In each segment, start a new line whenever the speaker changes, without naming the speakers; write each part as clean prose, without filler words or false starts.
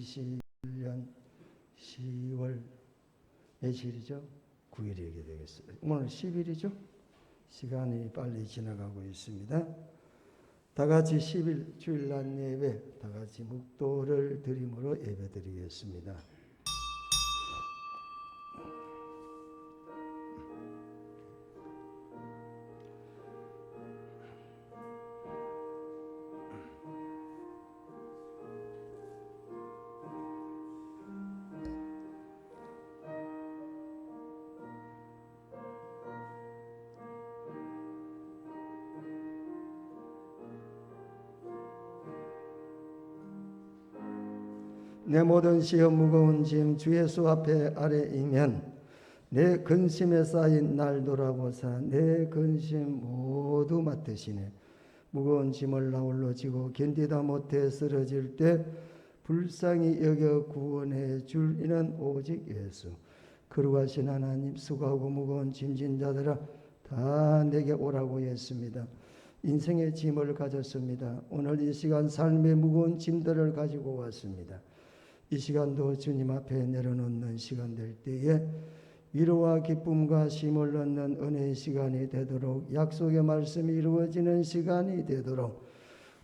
2021년 10월 며칠이죠? 9일이게 되겠습니다. 오늘 10일이죠? 시간이 빨리 지나가고 있습니다. 다 같이 10일 주일날 예배, 다 같이 묵도를 드림으로 예배 드리겠습니다. 내 모든 시험 무거운 짐 주 예수 앞에 아래이면 내 근심에 쌓인 날 돌아보사 내 근심 모두 맡으시네. 무거운 짐을 나홀로 지고 견디다 못해 쓰러질 때 불쌍히 여겨 구원해 줄 이는 오직 예수. 거룩하신 하나님, 수고하고 무거운 짐진 자들아 다 내게 오라고 했습니다. 인생의 짐을 가졌습니다. 오늘 이 시간 삶의 무거운 짐들을 가지고 왔습니다. 이 시간도 주님 앞에 내려놓는 시간 될 때에 위로와 기쁨과 쉼을 얻는 은혜의 시간이 되도록, 약속의 말씀이 이루어지는 시간이 되도록,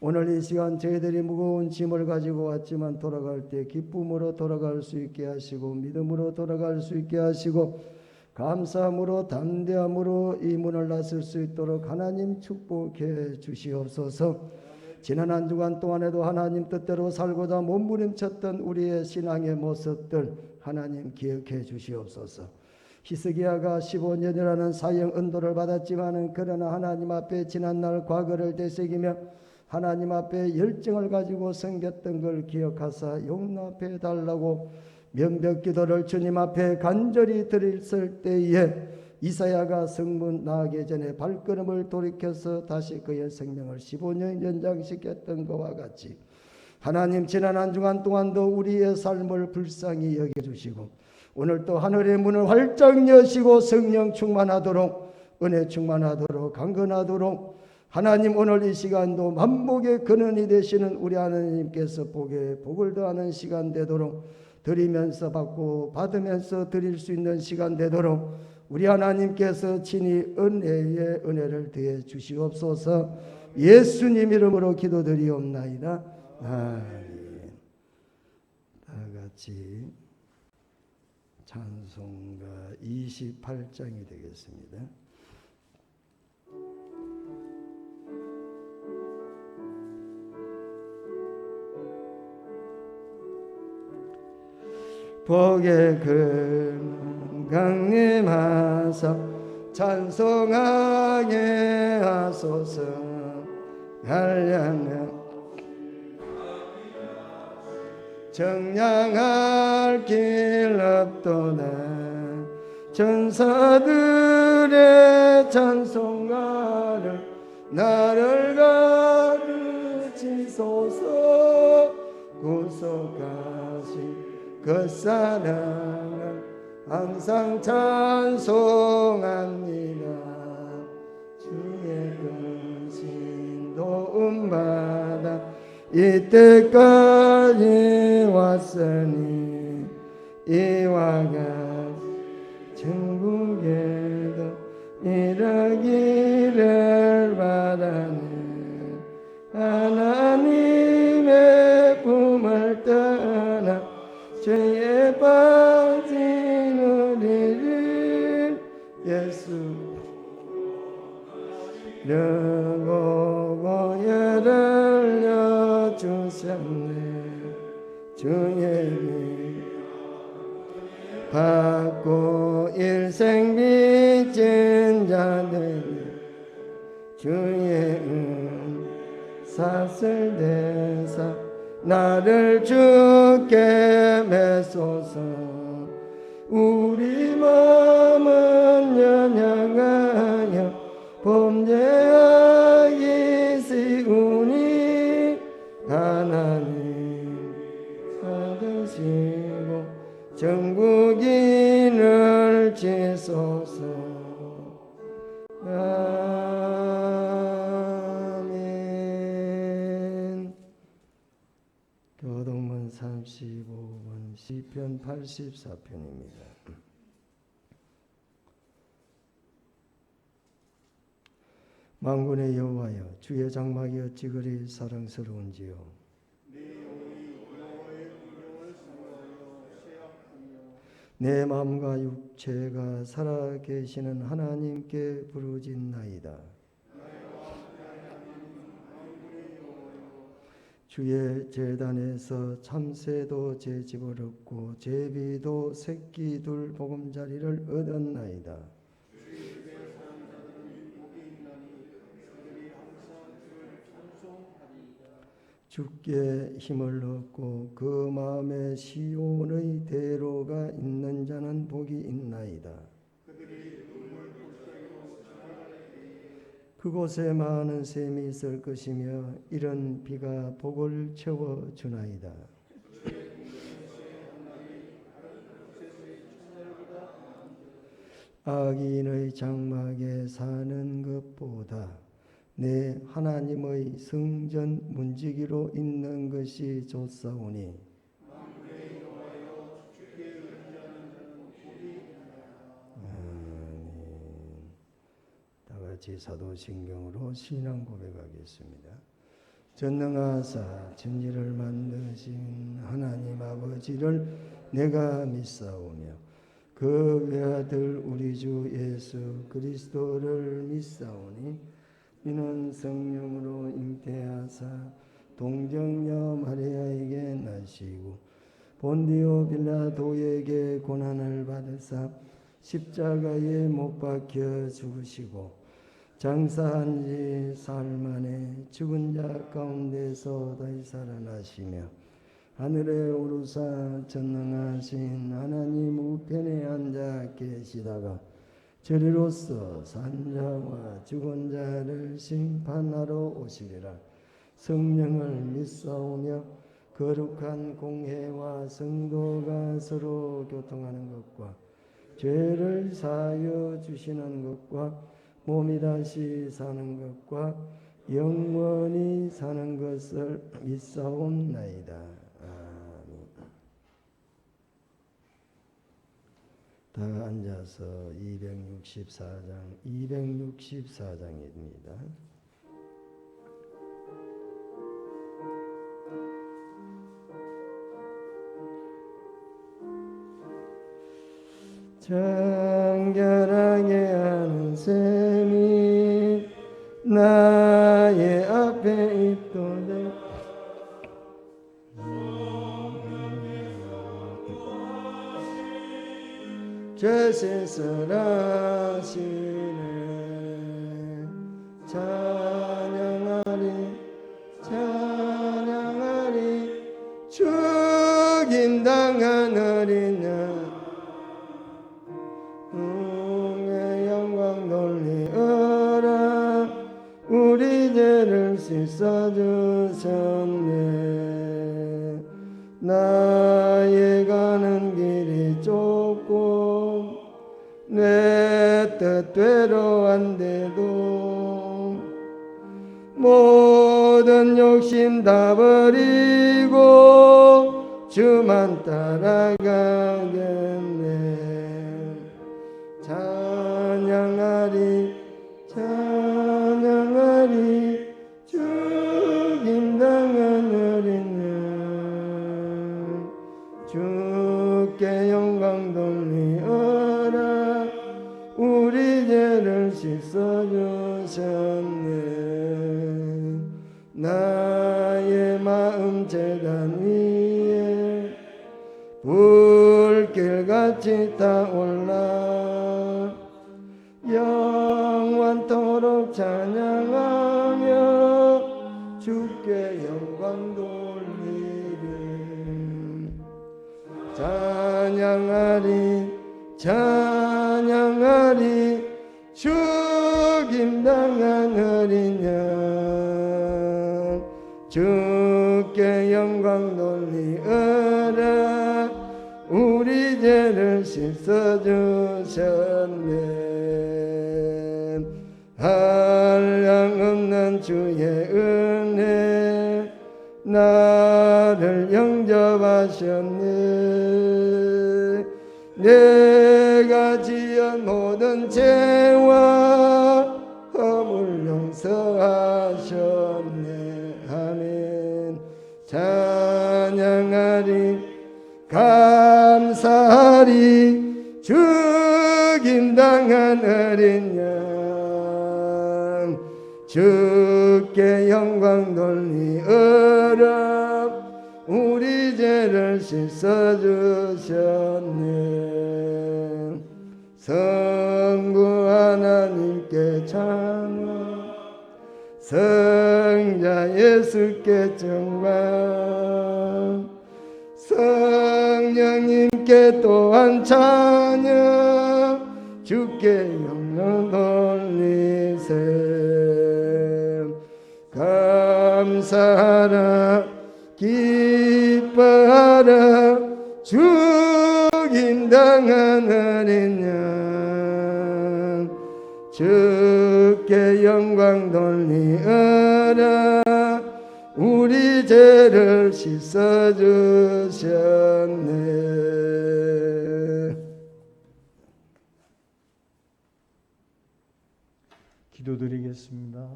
오늘 이 시간 저희들이 무거운 짐을 가지고 왔지만 돌아갈 때 기쁨으로 돌아갈 수 있게 하시고, 믿음으로 돌아갈 수 있게 하시고, 감사함으로 담대함으로 이 문을 나설 수 있도록 하나님 축복해 주시옵소서. 지난 한 주간 동안에도 하나님 뜻대로 살고자 몸부림쳤던 우리의 신앙의 모습들 하나님 기억해 주시옵소서. 히스기야가 15년이라는 사형 은도를 받았지만은 그러나 하나님 앞에 지난날 과거를 되새기며 하나님 앞에 열정을 가지고 섬겼던 걸 기억하사 용납해 달라고 면벽기도를 주님 앞에 간절히 드렸을 때에 이사야가 성문 나가기 전에 발걸음을 돌이켜서 다시 그의 생명을 15년 연장시켰던 것과 같이 하나님 지난 한 주간 동안도 우리의 삶을 불쌍히 여겨주시고 오늘 또 하늘의 문을 활짝 여시고 성령 충만하도록, 은혜 충만하도록, 강건하도록 하나님 오늘 이 시간도 만복의 근원이 되시는 우리 하나님께서 복에 복을 더하는 시간 되도록, 드리면서 받고 받으면서 드릴 수 있는 시간 되도록 우리 하나님께서 친히 은혜의 은혜를 더해 주시옵소서. 예수님 이름으로 기도드리옵나이다. 아멘. 다 같이 찬송가 28장이 되겠습니다. 복의 근원 강림하사 찬송하게 하소서. 한량한 정량할 길 없도다. 천사들의 찬송가를 나를 가르치소서. 구속하신 그 사랑을 항상 찬송합니다. 주의 근신 도움받아 이때까지 왔으니 이와 같이 천국에도 이르기를 바라네. 하나님의 품을 떠나 죄에 빠진 우리를 예수 보혈을 여주셨네. 주의 길 받고 일생 빚진 자들이 주의 은 사슬 대사 나를 주께 메소서. 우리 마음은 연약하여 범죄하기 쉬우니 하나님 받으시고 정국인을 지소서. 아멘. 교동문 30 55번 시편 84편입니다. 만군의 여호와여, 주의 장막이 어찌 그리 사랑스러운지요. 내 마음과 육체가 살아계시는 하나님께 부르짖나이다. 주의 제단에서 참새도 제 집을 얻고 제비도 새끼 둘 보금자리를 얻었나이다. 주께 힘을 얻고 그 마음에 시온의 대로가 있는 자는 복이 있나이다. 그곳에 많은 샘이 있을 것이며 이런 비가 복을 채워주나이다. 악인의 장막에 사는 것보다 내 하나님의 성전 문지기로 있는 것이 좋사오니 다 같이 사도신경으로 신앙 고백하겠습니다. 전능하사 천지를 만드신 하나님 아버지를 내가 믿사오며 그 외아들 우리 주 예수 그리스도를 믿사오니 이는 성령으로 잉태하사 동정녀 마리아에게 나시고 본디오 빌라도에게 고난을 받으사 십자가에 못 박혀 죽으시고 장사한 지 사흘 만에 죽은 자 가운데서 다시 살아나시며 하늘에 오르사 전능하신 하나님 우편에 앉아 계시다가 저리로서 산자와 죽은 자를 심판하러 오시리라. 성령을 믿사오며 거룩한 공회와 성도가 서로 교통하는 것과 죄를 사하여 주시는 것과 몸이 다시 사는 것과 영원히 사는 것을 믿사옵나이다. 다 앉아서 264장입니다. 정결하게 하는 셈이 나의 앞에 있도록 죄세설하시네 찬양하리 죽임당한 어린 양 의 영광 돌리어라 우리 죄를 씻어주셨네 나의 가는 길이 좁고 내 뜻대로 안 돼도 모든 욕심 다 버리고 주만 따라가겠네 찬양하리 죽임당한 어린 양 주께 영광 돌리어라 우리 죄를 씻어주셨네 나의 마음 제단 위에 불길같이 타올라 영원토록 찬양하며 주께 영광 돌리리 찬양하리 죽임당한 어린 양 주께 영광 돌리어라 우리 죄를 씻어주셨네 한량없는 주의 은혜 나를 용접하셨네. 내가 지은 모든 죄와 허물 용서하셨네. 아멘. 찬양하리 감사하리 죽임당한 어린 양 주께 영광 돌리어라 우리 죄를 씻어주셨네. 성부 하나님께 찬양 성자 예수께 정말 성령님께 또한 찬양 주께 영광 돌리세. 감사하라 기뻐하라 죽임당한 어린 양 주께 영광 돌리어라 우리 죄를 씻어주셨네.
기도드리겠습니다.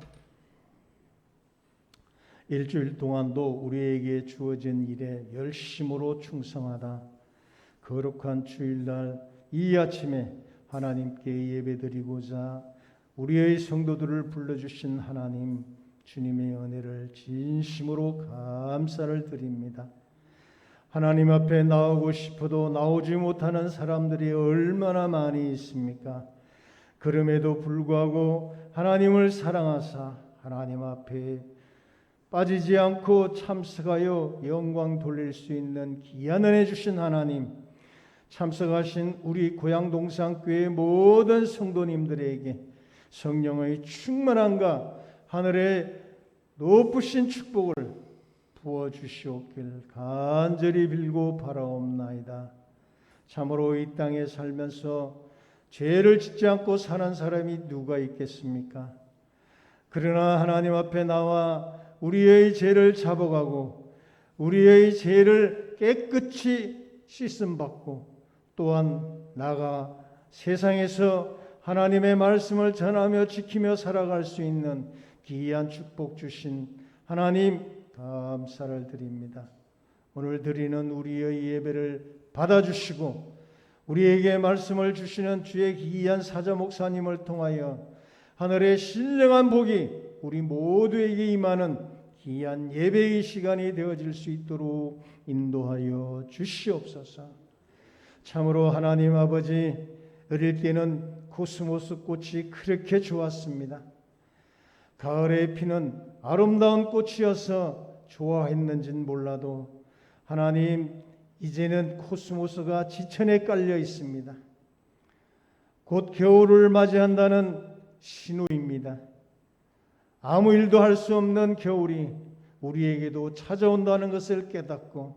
일주일 동안도 우리에게 주어진 일에 열심으로 충성하다 거룩한 주일날 이 아침에 하나님께 예배드리고자 우리의 성도들을 불러주신 하나님 주님의 은혜를 진심으로 감사를 드립니다. 하나님 앞에 나오고 싶어도 나오지 못하는 사람들이 얼마나 많이 있습니까? 그럼에도 불구하고 하나님을 사랑하사 하나님 앞에 빠지지 않고 참석하여 영광 돌릴 수 있는 귀한 은혜 주신 하나님, 참석하신 우리 고향동산교회 모든 성도님들에게 성령의 충만함과 하늘의 높으신 축복을 부어주시옵길 간절히 빌고 바라옵나이다. 참으로 이 땅에 살면서 죄를 짓지 않고 사는 사람이 누가 있겠습니까? 그러나 하나님 앞에 나와 우리의 죄를 잡아가고 우리의 죄를 깨끗이 씻음받고 또한 나가 세상에서 하나님의 말씀을 전하며 지키며 살아갈 수 있는 귀한 축복 주신 하나님 감사를 드립니다. 오늘 드리는 우리의 예배를 받아주시고 우리에게 말씀을 주시는 주의 귀한 사자 목사님을 통하여 하늘의 신령한 복이 우리 모두에게 임하는 귀한 예배의 시간이 되어질 수 있도록 인도하여 주시옵소서. 참으로 하나님 아버지, 어릴 때는 코스모스 꽃이 그렇게 좋았습니다. 가을에 피는 아름다운 꽃이어서 좋아했는지는 몰라도 하나님, 이제는 코스모스가 지천에 깔려 있습니다. 곧 겨울을 맞이한다는 신호입니다. 아무 일도 할 수 없는 겨울이 우리에게도 찾아온다는 것을 깨닫고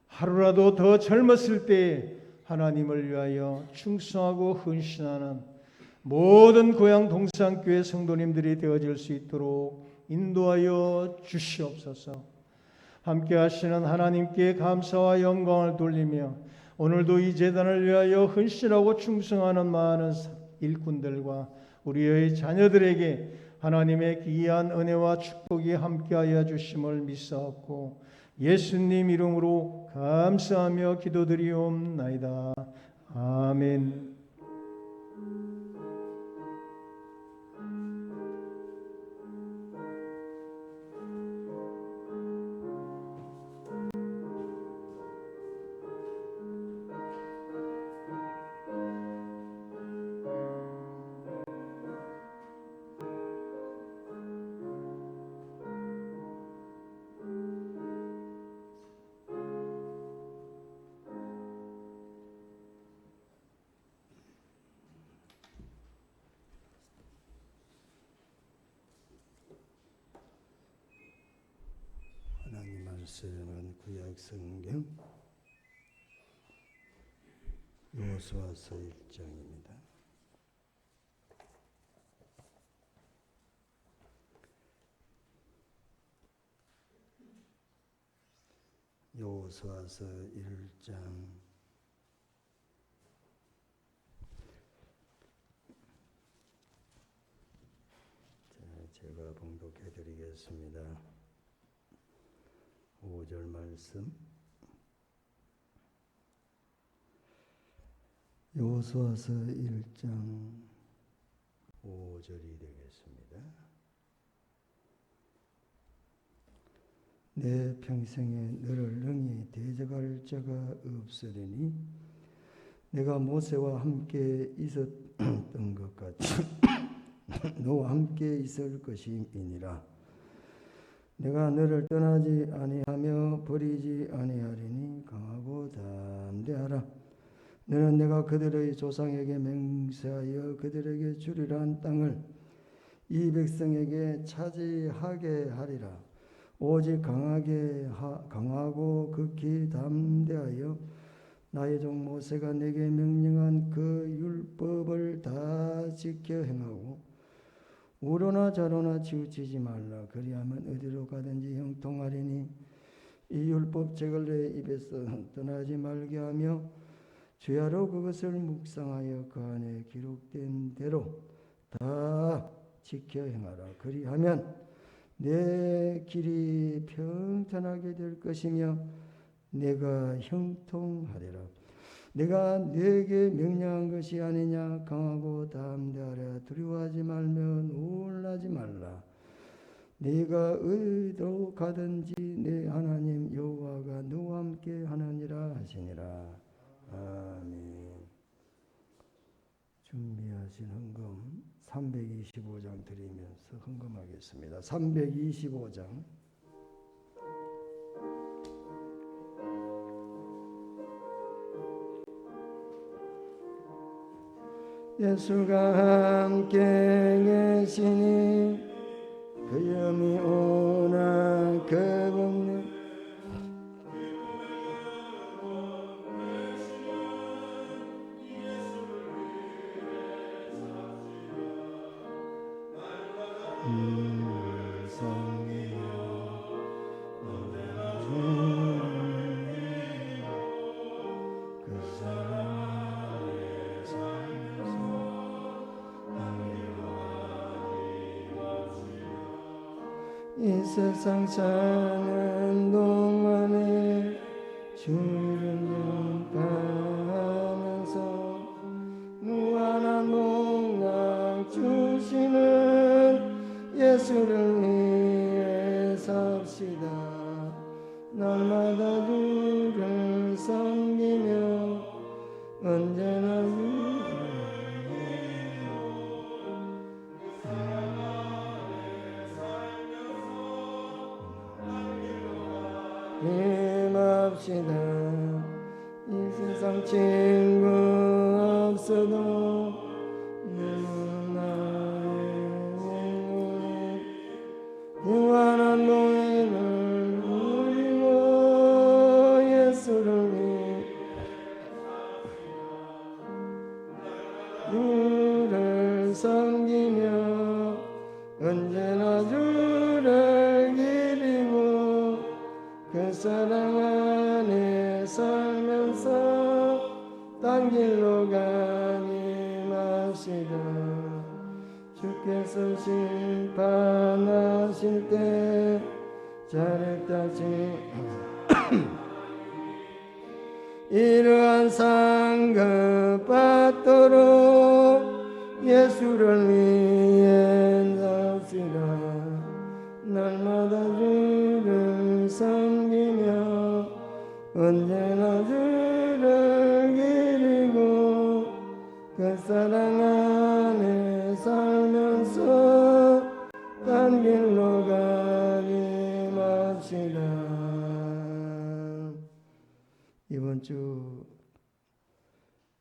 하루라도 더 젊었을 때에 하나님을 위하여 충성하고 헌신하는 모든 고향 동산교회 성도님들이 되어질 수 있도록 인도하여 주시옵소서. 함께 하시는 하나님께 감사와 영광을 돌리며 오늘도 이 제단을 위하여 헌신하고 충성하는 많은 일꾼들과 우리의 자녀들에게 하나님의 귀한 은혜와 축복이 함께하여 주심을 믿사옵고 예수님 이름으로 감사하며 기도드리옵나이다. 아멘.
하나님 말씀은 구약 성경 여호수아서 1장입니다. 여호수아서 1장 제가 봉독해 드리겠습니다. 5절 말씀. 여호수아서 1장 5절이 되겠습니다. 내 평생에 너를 능히 대적할 자가 없으리니 내가 모세와 함께 있었던 것 같이 너와 함께 있을 것임이니라. 내가 너를 떠나지 아니하며 버리지 아니하리니 강하고 담대하라. 너는 내가 그들의 조상에게 맹세하여 그들에게 주리라 한 땅을 이 백성에게 차지하게 하리라. 오직 강하고 극히 담대하여 나의 종 모세가 내게 명령한 그 율법을 다 지켜 행하고 우로나 좌로나 치우치지 말라. 그리하면 어디로 가든지 형통하리니 이 율법책을 내 입에서 떠나지 말게 하며 주야로 그것을 묵상하여 그 안에 기록된 대로 다 지켜 행하라. 그리하면 내 길이 평탄하게 될 것이며 내가 형통하리라. 내가 네게 명령한 것이 아니냐. 강하고 담대하라. 두려워하지 말며 놀라지 말라. 네가 어디로 가든지 내 하나님 여호와가 너와 함께 하느니라 하시니라. 아멘. 준비하신 헌금 325장 드리면서 헌금하겠습니다. 325장. 예수가 함께 계시니 그 염이 오나 그 법령 이 세상 사는 동안에 주를 영가하면서 무한한 복락 주시는 예수를 위해 삽시다. 날마다 주를 섬기며 언제나 힘합시다. 이 세상 친구 없어도 나의 무한한 노예를 누리고 예수를 위해 주를 섬기며 언제나 주를 기리고 그 사랑 안에 살면서 딴 길로 가지 맙시다. 주께서 심판하실 때 잘했다지 이러한 상급 받도록 예수를 위해 삽시다. 날마다 주를 섬기며 언제나 주를 기리고 그 사랑 안에 살면서 딴 길로 가지 맙시다. 이번 주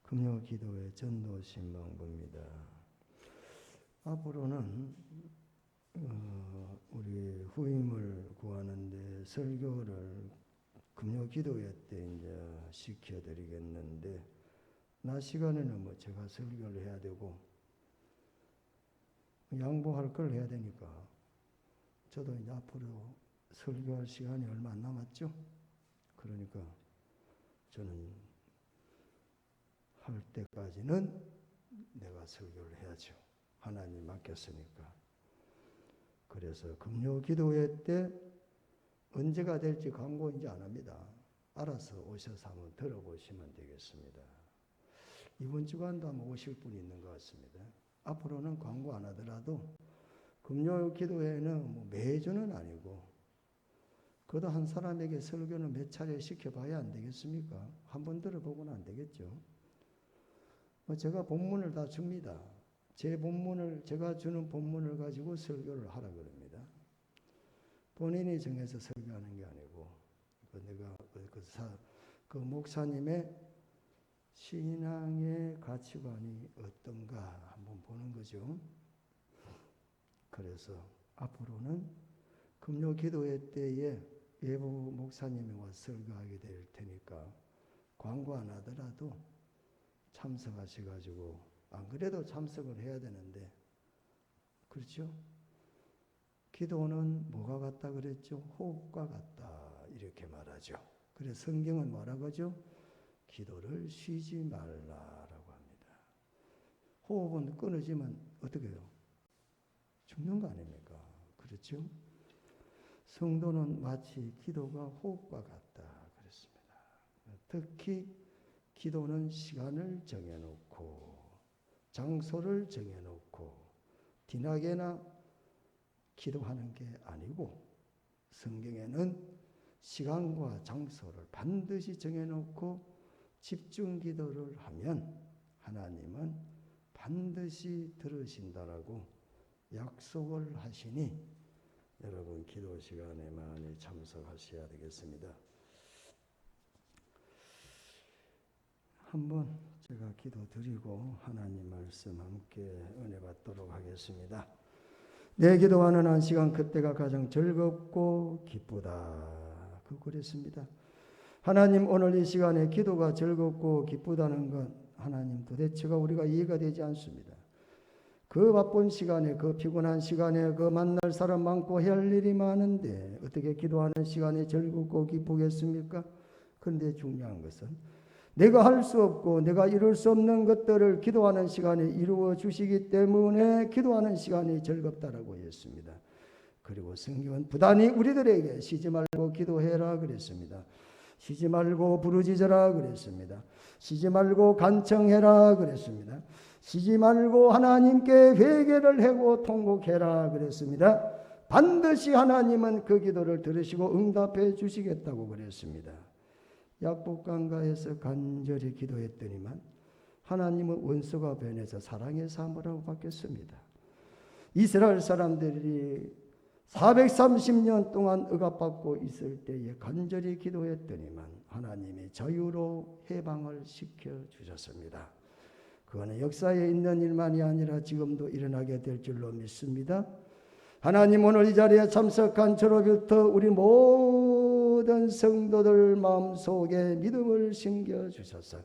금요 기도의 전도 신방부입니다. 앞으로는 우리 후임을 구하는데 설교를 금요 기도회 때 이제 시켜드리겠는데 낮 시간에는 뭐 제가 설교를 해야 되고 양보할 걸 해야 되니까 저도 이제 앞으로 설교할 시간이 얼마 안 남았죠. 그러니까 저는 할 때까지는 내가 설교를 해야죠. 하나님 맡겼으니까. 그래서 금요 기도회 때 언제가 될지 광고 이제 안 합니다. 알아서 오셔서 한번 들어보시면 되겠습니다. 이번 주간도 아마 오실 분이 있는 것 같습니다. 앞으로는 광고 안 하더라도 금요 기도회는 뭐 매주는 아니고 그래도 한 사람에게 설교는 몇 차례 시켜봐야 안 되겠습니까? 한번 들어보고는 안 되겠죠. 제가 본문을 다 줍니다. 제가 주는 본문을 가지고 설교를 하라 그럽니다. 본인이 정해서 설교하는 게 아니고 그 목사님의 신앙의 가치관이 어떤가 한번 보는 거죠. 그래서 앞으로는 금요 기도회 때에 외부 목사님이 와서 설교하게 될 테니까 광고 안 하더라도 참석하셔가지고 안 그래도 참석을 해야 되는데 그렇죠? 기도는 뭐가 같다 그랬죠? 호흡과 같다 이렇게 말하죠. 그래서 성경은 뭐라고 하죠? 기도를 쉬지 말라라고 합니다. 호흡은 끊어지면 어떻게 해요? 죽는 거 아닙니까? 그렇죠? 성도는 마치 기도가 호흡과 같다 그랬습니다. 특히 기도는 시간을 정해놓고 장소를 정해놓고 디나게나 기도하는 게 아니고 성경에는 시간과 장소를 반드시 정해놓고 집중 기도를 하면 하나님은 반드시 들으신다라고 약속을 하시니 여러분 기도 시간에 많이 참석하셔야 되겠습니다. 한번 제가 기도 드리고 하나님 말씀 함께 은혜 받도록 하겠습니다. 내 기도하는 한 시간 그때가 가장 즐겁고 기쁘다. 그랬습니다. 하나님 오늘 이 시간에 기도가 즐겁고 기쁘다는 것 하나님 도대체가 우리가 이해가 되지 않습니다. 그 바쁜 시간에 그 피곤한 시간에 그 만날 사람 많고 해야 할 일이 많은데 어떻게 기도하는 시간이 즐겁고 기쁘겠습니까? 그런데 중요한 것은 내가 할 수 없고 내가 이룰 수 없는 것들을 기도하는 시간에 이루어 주시기 때문에 기도하는 시간이 즐겁다라고 했습니다. 그리고 성경은 부단히 우리들에게 쉬지 말고 기도해라 그랬습니다. 쉬지 말고 부르짖어라 그랬습니다. 쉬지 말고 간청해라 그랬습니다. 쉬지 말고 하나님께 회개를 하고 통곡해라 그랬습니다. 반드시 하나님은 그 기도를 들으시고 응답해 주시겠다고 그랬습니다. 약복강가에서 간절히 기도했더니만 하나님은 원수가 변해서 사랑의 사람으로 바뀌었습니다. 이스라엘 사람들이 430년 동안 억압받고 있을 때에 간절히 기도했더니만 하나님이 자유로 해방을 시켜주셨습니다. 그거는 역사에 있는 일만이 아니라 지금도 일어나게 될 줄로 믿습니다. 하나님 오늘 이 자리에 참석한 저로부터 우리 모든 성도들 마음속에 믿음을 심겨주셔서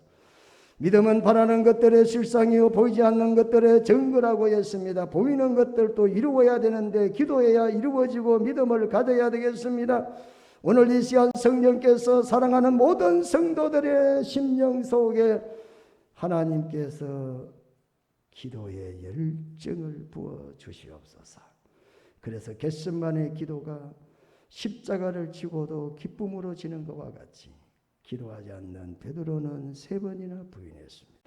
믿음은 바라는 것들의 실상이요 보이지 않는 것들의 증거라고 했습니다. 보이는 것들도 이루어야 되는데 기도해야 이루어지고 믿음을 가져야 되겠습니다. 오늘 이 시간 성령께서 사랑하는 모든 성도들의 심령 속에 하나님께서 기도의 열정을 부어 주시옵소서. 그래서 겟세마네 기도가 십자가를 지고도 기쁨으로 지는 것과 같이 기도하지 않는 베드로는 3번이나 부인했습니다.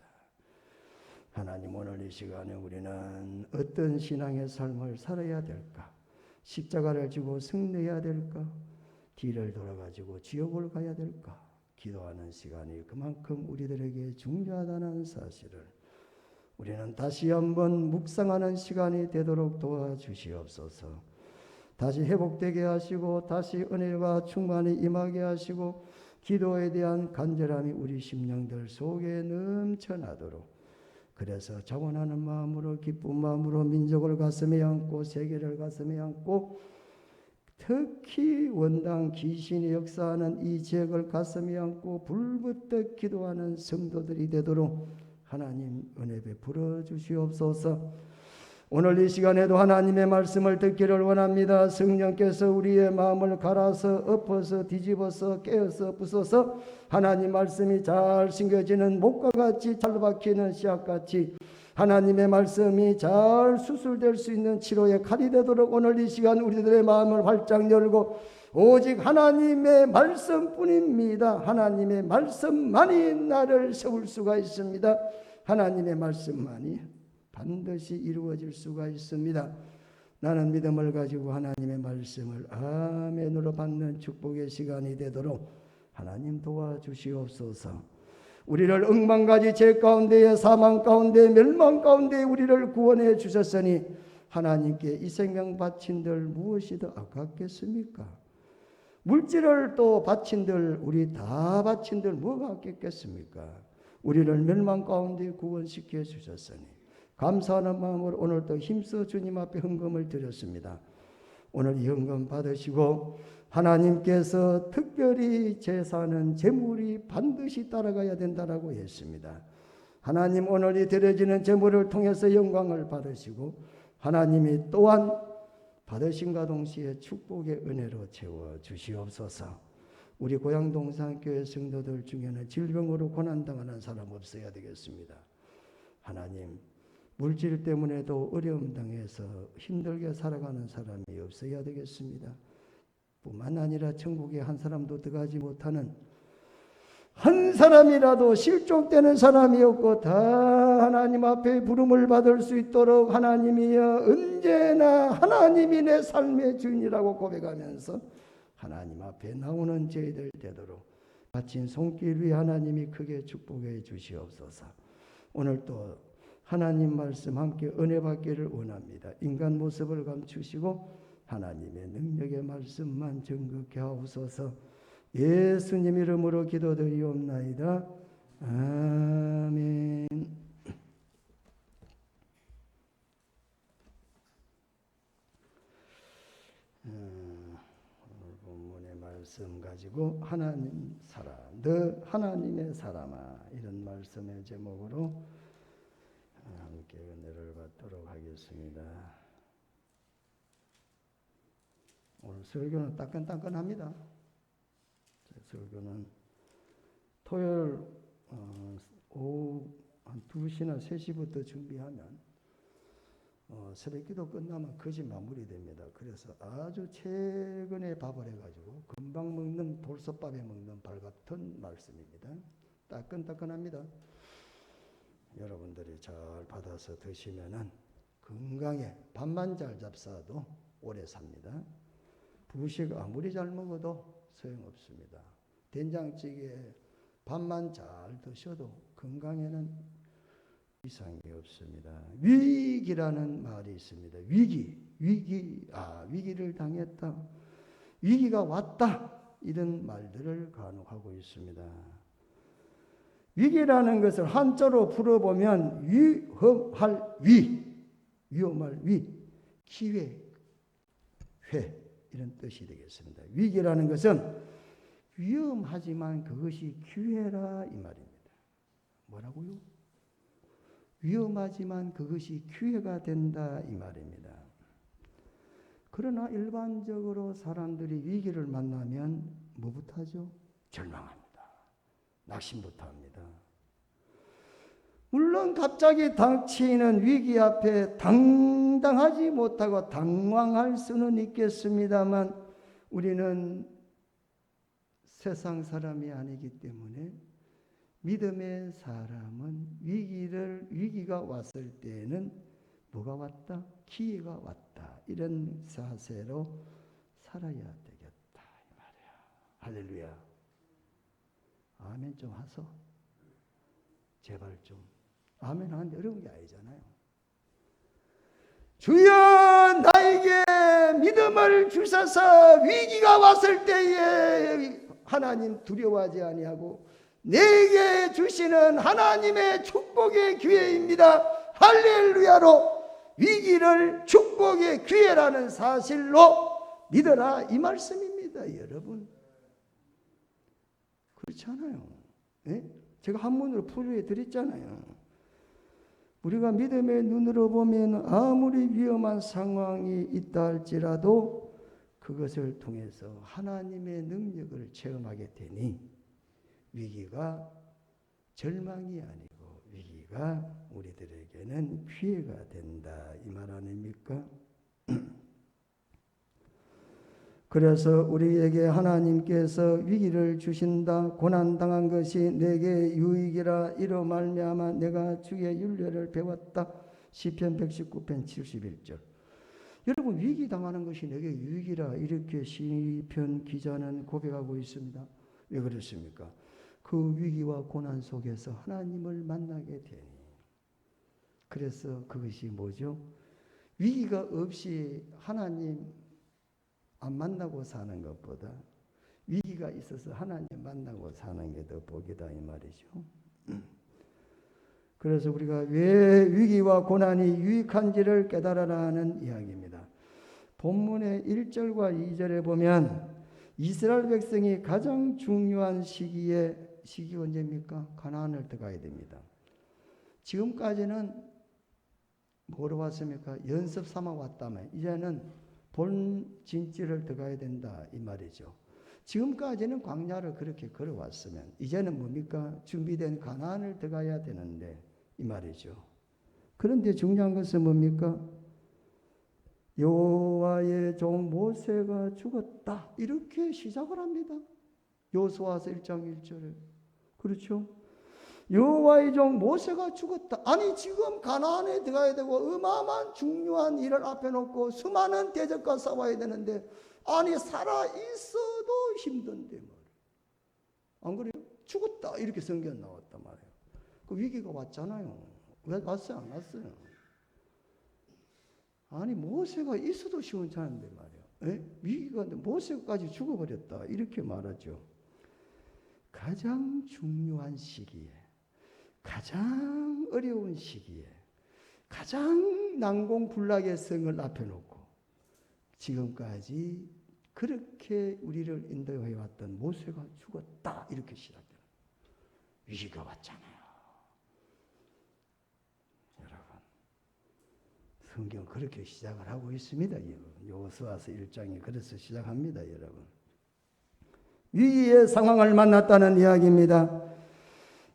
하나님 오늘 이 시간에 우리는 어떤 신앙의 삶을 살아야 될까? 십자가를 지고 승리해야 될까? 뒤를 돌아가지고 지옥을 가야 될까? 기도하는 시간이 그만큼 우리들에게 중요하다는 사실을 우리는 다시 한번 묵상하는 시간이 되도록 도와주시옵소서. 다시 회복되게 하시고 다시 은혜가 충만히 임하게 하시고 기도에 대한 간절함이 우리 심령들 속에 넘쳐나도록 그래서 자원하는 마음으로 기쁜 마음으로 민족을 가슴에 안고 세계를 가슴에 안고 특히 원당 귀신이 역사하는 이 지역을 가슴에 안고 불붙듯 기도하는 성도들이 되도록 하나님 은혜 베풀어 주시옵소서. 오늘 이 시간에도 하나님의 말씀을 듣기를 원합니다. 성령께서 우리의 마음을 갈아서 엎어서 뒤집어서 깨어서 부숴서 하나님 말씀이 잘 심겨지는 목과 같이 잘 박히는 씨앗같이 하나님의 말씀이 잘 수술될 수 있는 치료의 칼이 되도록 오늘 이 시간 우리들의 마음을 활짝 열고 오직 하나님의 말씀뿐입니다. 하나님의 말씀만이 나를 세울 수가 있습니다. 하나님의 말씀만이 반드시 이루어질 수가 있습니다. 나는 믿음을 가지고 하나님의 말씀을 아멘으로 받는 축복의 시간이 되도록 하나님 도와주시옵소서. 우리를 억만가지 죄 가운데에 사망 가운데 멸망 가운데 우리를 구원해 주셨으니 하나님께 이 생명 바친들 무엇이 더 아깝겠습니까? 물질을 또 바친들 우리 다 바친들 뭐가 아깝겠습니까? 우리를 멸망 가운데 구원시켜 주셨으니 감사하는 마음으로 오늘도 힘써 주님 앞에 헌금을 드렸습니다. 오늘 이 헌금 받으시고 하나님께서 특별히 제사는 제물이 반드시 따라가야 된다라고 했습니다. 하나님 오늘 이 드려지는 제물을 통해서 영광을 받으시고 하나님이 또한 받으심과 동시에 축복의 은혜로 채워 주시옵소서. 우리 고향 동산교회 성도들 중에는 질병으로 고난당하는 사람 없어야 되겠습니다. 하나님 물질 때문에도 어려움 당해서 힘들게 살아가는 사람이 없어야 되겠습니다. 뿐만 아니라 천국에 한 사람도 들어가지 못하는 한 사람이라도 실족되는 사람이 없고 다 하나님 앞에 부름을 받을 수 있도록 하나님이여 언제나 하나님이 내 삶의 주인이라고 고백하면서 하나님 앞에 나오는 저희들 되도록 바친 손길 위에 하나님이 크게 축복해 주시옵소서. 오늘 또 하나님 말씀 함께 은혜 받기를 원합니다. 인간 모습을 감추시고 하나님의 능력의 말씀만 정극케 하옵소서. 예수님 이름으로 기도드리옵나이다. 아멘. 오늘 본문의 말씀 가지고 하나님 사람, 너 하나님의 사람아, 이런 말씀의 제목으로 함께 은혜를 받도록 하겠습니다. 오늘 설교는 따끈따끈합니다. 설교는 토요일 오후 한 2시나 3시부터 준비하면 새벽기도 끝나면 거의 마무리됩니다. 그래서 아주 최근에 밥을 해가지고 금방 먹는 돌솥밥에 먹는 밥 같은 말씀입니다. 따끈따끈합니다. 여러분들이 잘 받아서 드시면은 건강에 밥만 잘 잡사도 오래 삽니다. 부식 아무리 잘 먹어도 소용없습니다. 된장찌개 밥만 잘 드셔도 건강에는 이상이 없습니다. 위기라는 말이 있습니다. 위기를 당했다. 위기가 왔다. 이런 말들을 간혹하고 있습니다. 위기라는 것을 한자로 풀어보면 위험할 위, 기회, 회 이런 뜻이 되겠습니다. 위기라는 것은 위험하지만 그것이 기회라 이 말입니다. 뭐라고요? 위험하지만 그것이 기회가 된다 이 말입니다. 그러나 일반적으로 사람들이 위기를 만나면 뭐부터 하죠? 절망합니다. 낙심부터 합니다. 물론 갑자기 닥치는 위기 앞에 당당하지 못하고 당황할 수는 있겠습니다만 우리는 세상 사람이 아니기 때문에 믿음의 사람은 위기가 왔을 때에는 뭐가 왔다? 기회가 왔다. 이런 자세로 살아야 되겠다 이 말이야. 할렐루야. 아멘 좀 하소. 제발 좀. 아멘 하는데 어려운 게 아니잖아요. 주여 나에게 믿음을 주셔서 위기가 왔을 때에 하나님 두려워하지 아니하고 내게 주시는 하나님의 축복의 기회입니다. 할렐루야로 위기를 축복의 기회라는 사실로 믿어라 이 말씀입니다. 여러분 그렇지 않아요? 네? 제가 한문으로 풀이해 드렸잖아요. 우리가 믿음의 눈으로 보면 아무리 위험한 상황이 있다 할지라도 그것을 통해서 하나님의 능력을 체험하게 되니 위기가 절망이 아니고 위기가 우리들에게는 피해가 된다 이 말 아닙니까? 그래서 우리에게 하나님께서 위기를 주신다. 고난당한 것이 내게 유익이라. 이로 말미암아 내가 주의 율례를 배웠다. 시편 119편 71절. 여러분, 위기 당하는 것이 내게 유익이라 이렇게 시편 기자는 고백하고 있습니다. 왜 그렇습니까? 그 위기와 고난 속에서 하나님을 만나게 되니. 그래서 그것이 뭐죠? 위기가 없이 하나님 안 만나고 사는 것보다 위기가 있어서 하나님 만나고 사는 게 더 복이다 이 말이죠. 그래서 우리가 왜 위기와 고난이 유익한지를 깨달아라는 이야기입니다. 본문의 1절과 2절에 보면 이스라엘 백성이 가장 중요한 시기가 언제입니까? 가나안을 들어가야 됩니다. 지금까지는 뭐로 왔습니까? 연습 삼아 왔다면 이제는 본 진지를 들어가야 된다 이 말이죠. 지금까지는 광야를 그렇게 걸어왔으면 이제는 뭡니까? 준비된 가나안을 들어가야 되는데 이 말이죠. 그런데 중요한 것은 뭡니까? 여호와의 종 모세가 죽었다 이렇게 시작을 합니다. 여호수아서 1장 1절에. 그렇죠? 여호와의 종 모세가 죽었다. 아니 지금 가나안에 들어가야 되고 어마어마한 중요한 일을 앞에 놓고 수많은 대적과 싸워야 되는데 아니 살아 있어도 힘든데 말이에요. 안 그래요? 죽었다 이렇게 성경 나왔단 말이에요. 그 위기가 왔잖아요. 왜 왔어요? 안 왔어요? 아니 모세가 있어도 시원찮은데 말이에요. 에? 위기가 왔는데 모세까지 죽어버렸다 이렇게 말하죠. 가장 중요한 시기에 가장 어려운 시기에 가장 난공불락의 성을 앞에 놓고 지금까지 그렇게 우리를 인도해 왔던 모세가 죽었다 이렇게 시작돼요. 위기가 왔잖아요. 여러분 성경 그렇게 시작을 하고 있습니다. 여호수아서 1장이 그래서 시작합니다. 여러분 위기의 상황을 만났다는 이야기입니다.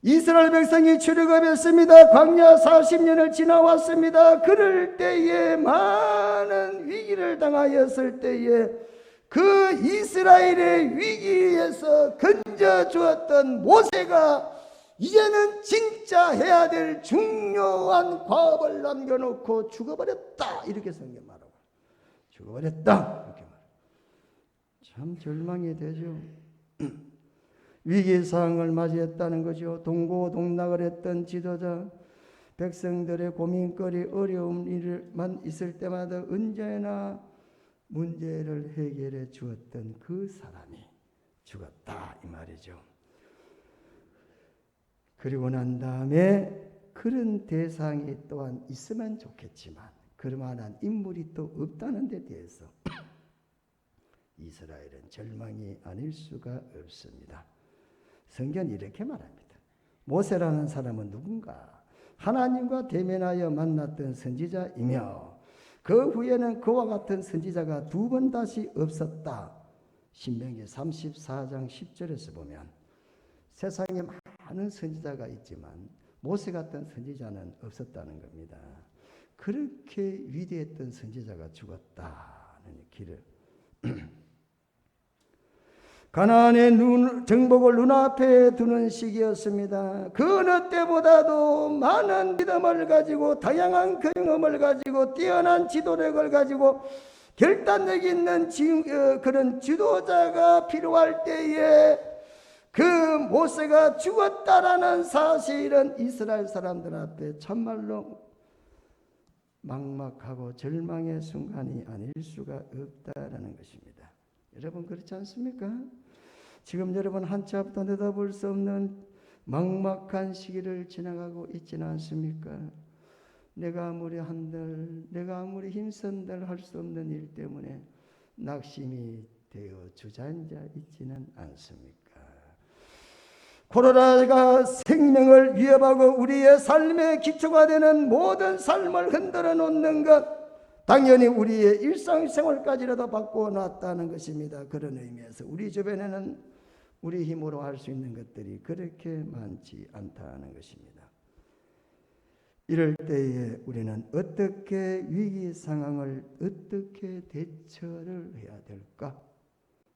이스라엘 백성이 출애굽했습니다. 광야 40년을 지나왔습니다. 그럴 때에 많은 위기를 당하였을 때에 그 이스라엘의 위기에서 건져주었던 모세가 이제는 진짜 해야 될 중요한 과업을 남겨놓고 죽어버렸다 이렇게 성경 말하고 죽어버렸다 이렇게 말해요. 참 절망이 되죠. 위기 상황을 맞이했다는 거죠. 동고동락을 했던 지도자, 백성들의 고민거리, 어려운 일만 있을 때마다 언제나 문제를 해결해 주었던 그 사람이 죽었다 이 말이죠. 그리고 난 다음에 그런 대상이 또한 있으면 좋겠지만 그럴만한 인물이 또 없다는 데 대해서 이스라엘은 절망이 아닐 수가 없습니다. 성경은 이렇게 말합니다. 모세라는 사람은 누군가? 하나님과 대면하여 만났던 선지자이며 그 후에는 그와 같은 선지자가 두 번 다시 없었다. 신명기 34장 10절에서 보면 세상에 많은 선지자가 있지만 모세 같은 선지자는 없었다는 겁니다. 그렇게 위대했던 선지자가 죽었다는 길을 가나안의 정복을 눈앞에 두는 시기였습니다. 그 어느 때보다도 많은 믿음을 가지고 다양한 경험을 가지고 뛰어난 지도력을 가지고 결단력 있는 그런 지도자가 필요할 때에 그 모세가 죽었다라는 사실은 이스라엘 사람들 앞에 참말로 막막하고 절망의 순간이 아닐 수가 없다라는 것입니다. 여러분 그렇지 않습니까? 지금 여러분 한치 앞도 내다볼 수 없는 막막한 시기를 지나가고 있지는 않습니까? 내가 아무리 한들, 내가 아무리 힘쓴들 할 수 없는 일 때문에 낙심이 되어 주저앉아 있지는 않습니까? 코로나가 생명을 위협하고 우리의 삶의 기초가 되는 모든 삶을 흔들어 놓는 것, 당연히 우리의 일상생활까지라도 바꿔놨다는 것입니다. 그런 의미에서 우리 주변에는 우리 힘으로 할 수 있는 것들이 그렇게 많지 않다는 것입니다. 이럴 때에 우리는 어떻게 위기 상황을 어떻게 대처를 해야 될까?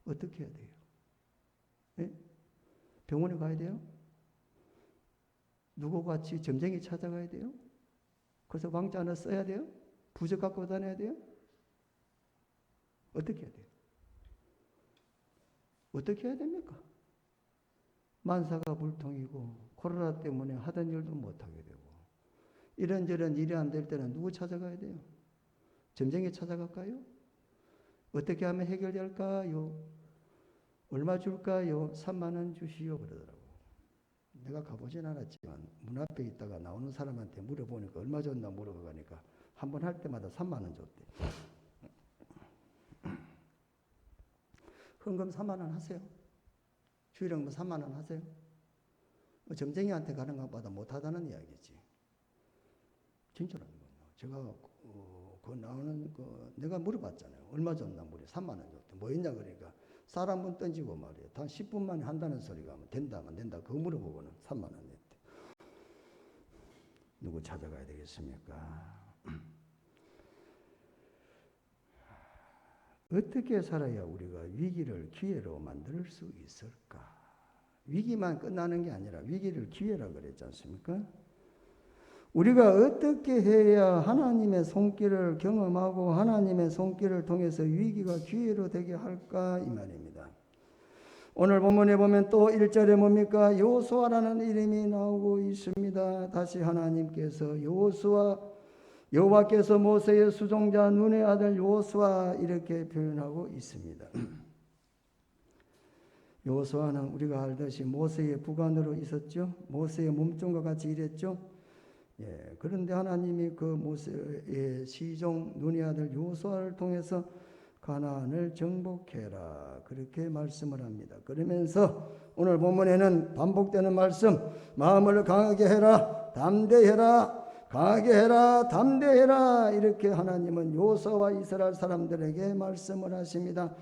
어떻게 해야 돼요? 네? 병원에 가야 돼요? 누구와 같이 점쟁이 찾아가야 돼요? 그래서 왕자 하나 써야 돼요? 부적 갖고 다녀야 돼요? 어떻게 해야 돼요? 어떻게 해야 됩니까? 만사가 불통이고 코로나 때문에 하던 일도 못하게 되고 이런저런 일이 안 될 때는 누구 찾아가야 돼요? 점쟁이 찾아갈까요? 어떻게 하면 해결될까요? 얼마 줄까요? 3만 원 주시오 그러더라고. 내가 가보진 않았지만 문 앞에 있다가 나오는 사람한테 물어보니까 얼마 줬나 물어보니까 한 번 할 때마다 3만 원 줬대. 헌금 3만 원 하세요. 주일헌금 3만 원 하세요. 점쟁이한테 가는 것보다 못하다는 이야기지. 진짜라는 거예요. 제가 그 나오는 내가 물어봤잖아요. 얼마 줬나 물어 3만 원 줬대. 뭐 있냐 그러니까 쌀 한 번 던지고 말이에요. 단 10분 만에 한다는 소리가 된다 안 된다 그거 물어보고는 3만 원 냈대. 누구 찾아가야 되겠습니까? 어떻게 살아야 우리가 위기를 기회로 만들 수 있을까? 위기만 끝나는 게 아니라 위기를 기회라 그랬지 않습니까? 우리가 어떻게 해야 하나님의 손길을 경험하고 하나님의 손길을 통해서 위기가 기회로 되게 할까 이 말입니다. 오늘 본문에 보면 또 1절에 뭡니까? 여호수아라는 이름이 나오고 있습니다. 다시 하나님께서 여호와께서 모세의 수종자 눈의 아들 여호수아 이렇게 표현하고 있습니다. 여호수아는 우리가 알듯이 모세의 부관으로 있었죠. 모세의 몸종과 같이 일했죠. 그런데 하나님이 그 모세의 시종 눈의 아들 여호수아를 통해서 가나안을 정복해라 그렇게 말씀을 합니다. 그러면서 오늘 본문에는 반복되는 말씀, 마음을 강하게 해라, 담대해라, 강하게 해라, 담대해라 이렇게 하나님은 여호수아와 이스라엘 사람들에게 말씀을 하십니다.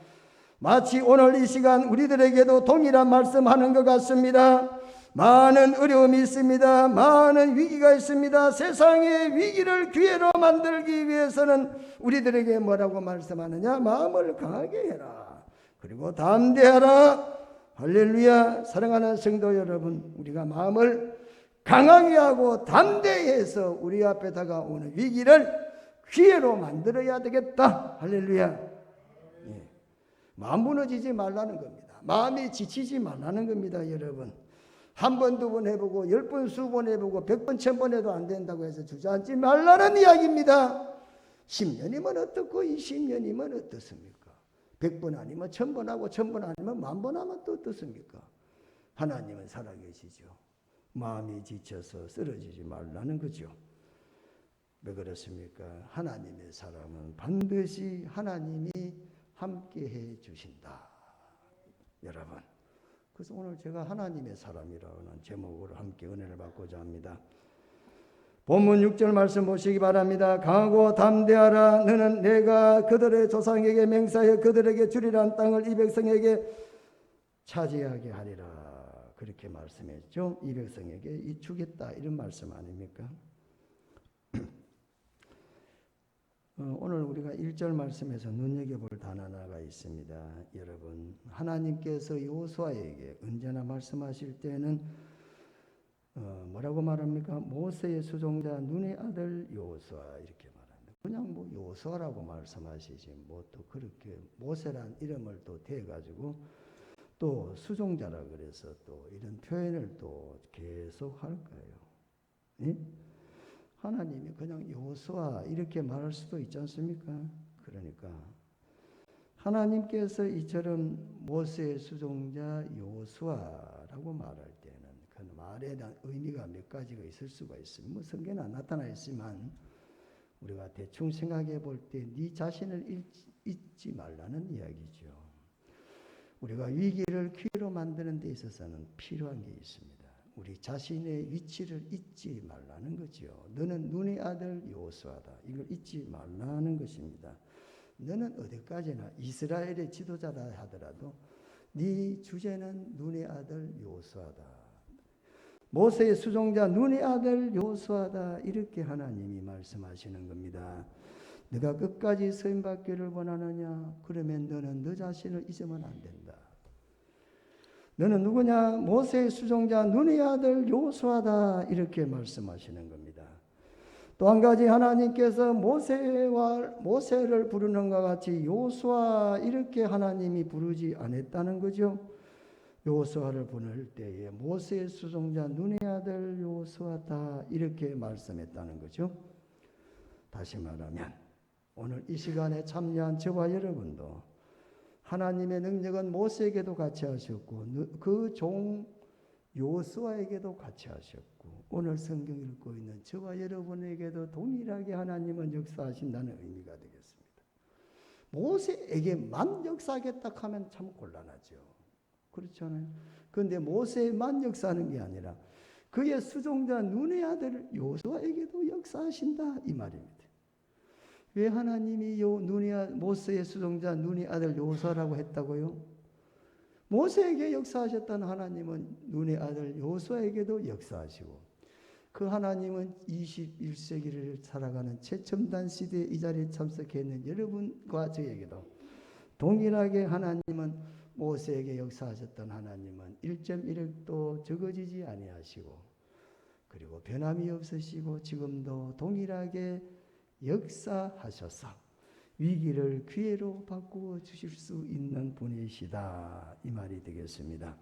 마치 오늘 이 시간 우리들에게도 동일한 말씀하는 것 같습니다. 많은 어려움이 있습니다. 많은 위기가 있습니다. 세상의 위기를 기회로 만들기 위해서는 우리들에게 뭐라고 말씀하느냐? 마음을 강하게 해라. 그리고 담대하라. 할렐루야. 사랑하는 성도 여러분, 우리가 마음을 강하게 하고 담대해서 우리 앞에 다가오는 위기를 기회로 만들어야 되겠다. 할렐루야. 마음 무너지지 말라는 겁니다. 마음이 지치지 말라는 겁니다, 여러분. 한 번, 두 번 해보고 10번, 20번 해보고 100번, 1000번 해도 안 된다고 해서 주저앉지 말라는 이야기입니다. 10년이면 어떻고 20년이면 어떻습니까? 100번 아니면 1000번 하고 1000번 아니면 10,000번 하면 또 어떻습니까? 하나님은 살아계시죠. 마음이 지쳐서 쓰러지지 말라는 거죠. 왜 그렇습니까? 하나님의 사람은 반드시 하나님이 함께 해 주신다. 여러분. 그래서 오늘 제가 하나님의 사람이라는 제목으로 함께 은혜를 받고자 합니다. 본문 6절 말씀 보시기 바랍니다. 강하고 담대하라. 너는 내가 그들의 조상에게 맹세하여 그들에게 주리란 땅을 이 백성에게 차지하게 하리라. 그렇게 말씀했죠. 이 백성에게 주겠다 이런 말씀 아닙니까? 오늘 우리가 1절 말씀에서 눈여겨볼 단어 하나가 있습니다. 여러분, 하나님께서 여호수아에게 언제나 말씀하실 때는 뭐라고 말합니까? 모세의 수종자 눈의 아들 여호수아 이렇게 말합니다. 그냥 뭐 여호수아라고 말씀하시지 뭐 또 그렇게 모세란 이름을 또 대가지고 또 수종자라 그래서 또 이런 표현을 또 계속 할까요? 예? 하나님이 그냥 여호수아 이렇게 말할 수도 있지 않습니까? 그러니까 하나님께서 이처럼 모세의 수종자 여호수아라고 말할 때는 그 말에 대한 의미가 몇 가지가 있을 수가 있습니다. 뭐 성경에 안 나타나 있지만 우리가 대충 생각해 볼 때 네 자신을 잊지 말라는 이야기죠. 우리가 위기를 기회로 만드는 데 있어서는 필요한 게 있습니다. 우리 자신의 위치를 잊지 말라는 거죠. 너는 눈의 아들 여호수아다. 이걸 잊지 말라는 것입니다. 너는 어디까지나 이스라엘의 지도자라 하더라도 네 주제는 눈의 아들 여호수아다. 모세의 수종자 눈의 아들 여호수아다. 이렇게 하나님이 말씀하시는 겁니다. 네가 끝까지 쓰임받기를 원하느냐? 그러면 너는 너 자신을 잊으면 안 된다. 너는 누구냐? 모세의 수종자 눈의 아들 여호수아다. 이렇게 말씀하시는 겁니다. 또 한 가지 하나님께서 모세를 부르는 것 같이 여호수아 이렇게 하나님이 부르지 않았다는 거죠. 여호수아를 부를 때에 모세의 수종자 눈의 아들 여호수아다 이렇게 말씀했다는 거죠. 다시 말하면 오늘 이 시간에 참여한 저와 여러분도 하나님의 능력은 모세에게도 같이 하셨고 그 종 여호수아에게도 같이 하셨고 오늘 성경 읽고 있는 저와 여러분에게도 동일하게 하나님은 역사하신다는 의미가 되겠습니다. 모세에게만 역사하겠다 하면 참 곤란하죠. 그렇잖아요. 그런데 모세만 역사하는 게 아니라 그의 수종자 눈의 아들 여호수아에게도 역사하신다 이 말입니다. 왜 하나님이 모세의 수종자 눈의 아들 여호수아라고 했다고요? 모세에게 역사하셨던 하나님은 눈의 아들 여호수아에게도 역사하시고 그 하나님은 21세기를 살아가는 최첨단 시대에 이 자리에 참석해 있는 여러분과 저에게도 동일하게 하나님은 모세에게 역사하셨던 하나님은 1.1획도 적어지지 아니하시고 그리고 변함이 없으시고 지금도 동일하게 역사하셔서 위기를 기회로 바꾸어 주실 수 있는 분이시다 이 말이 되겠습니다.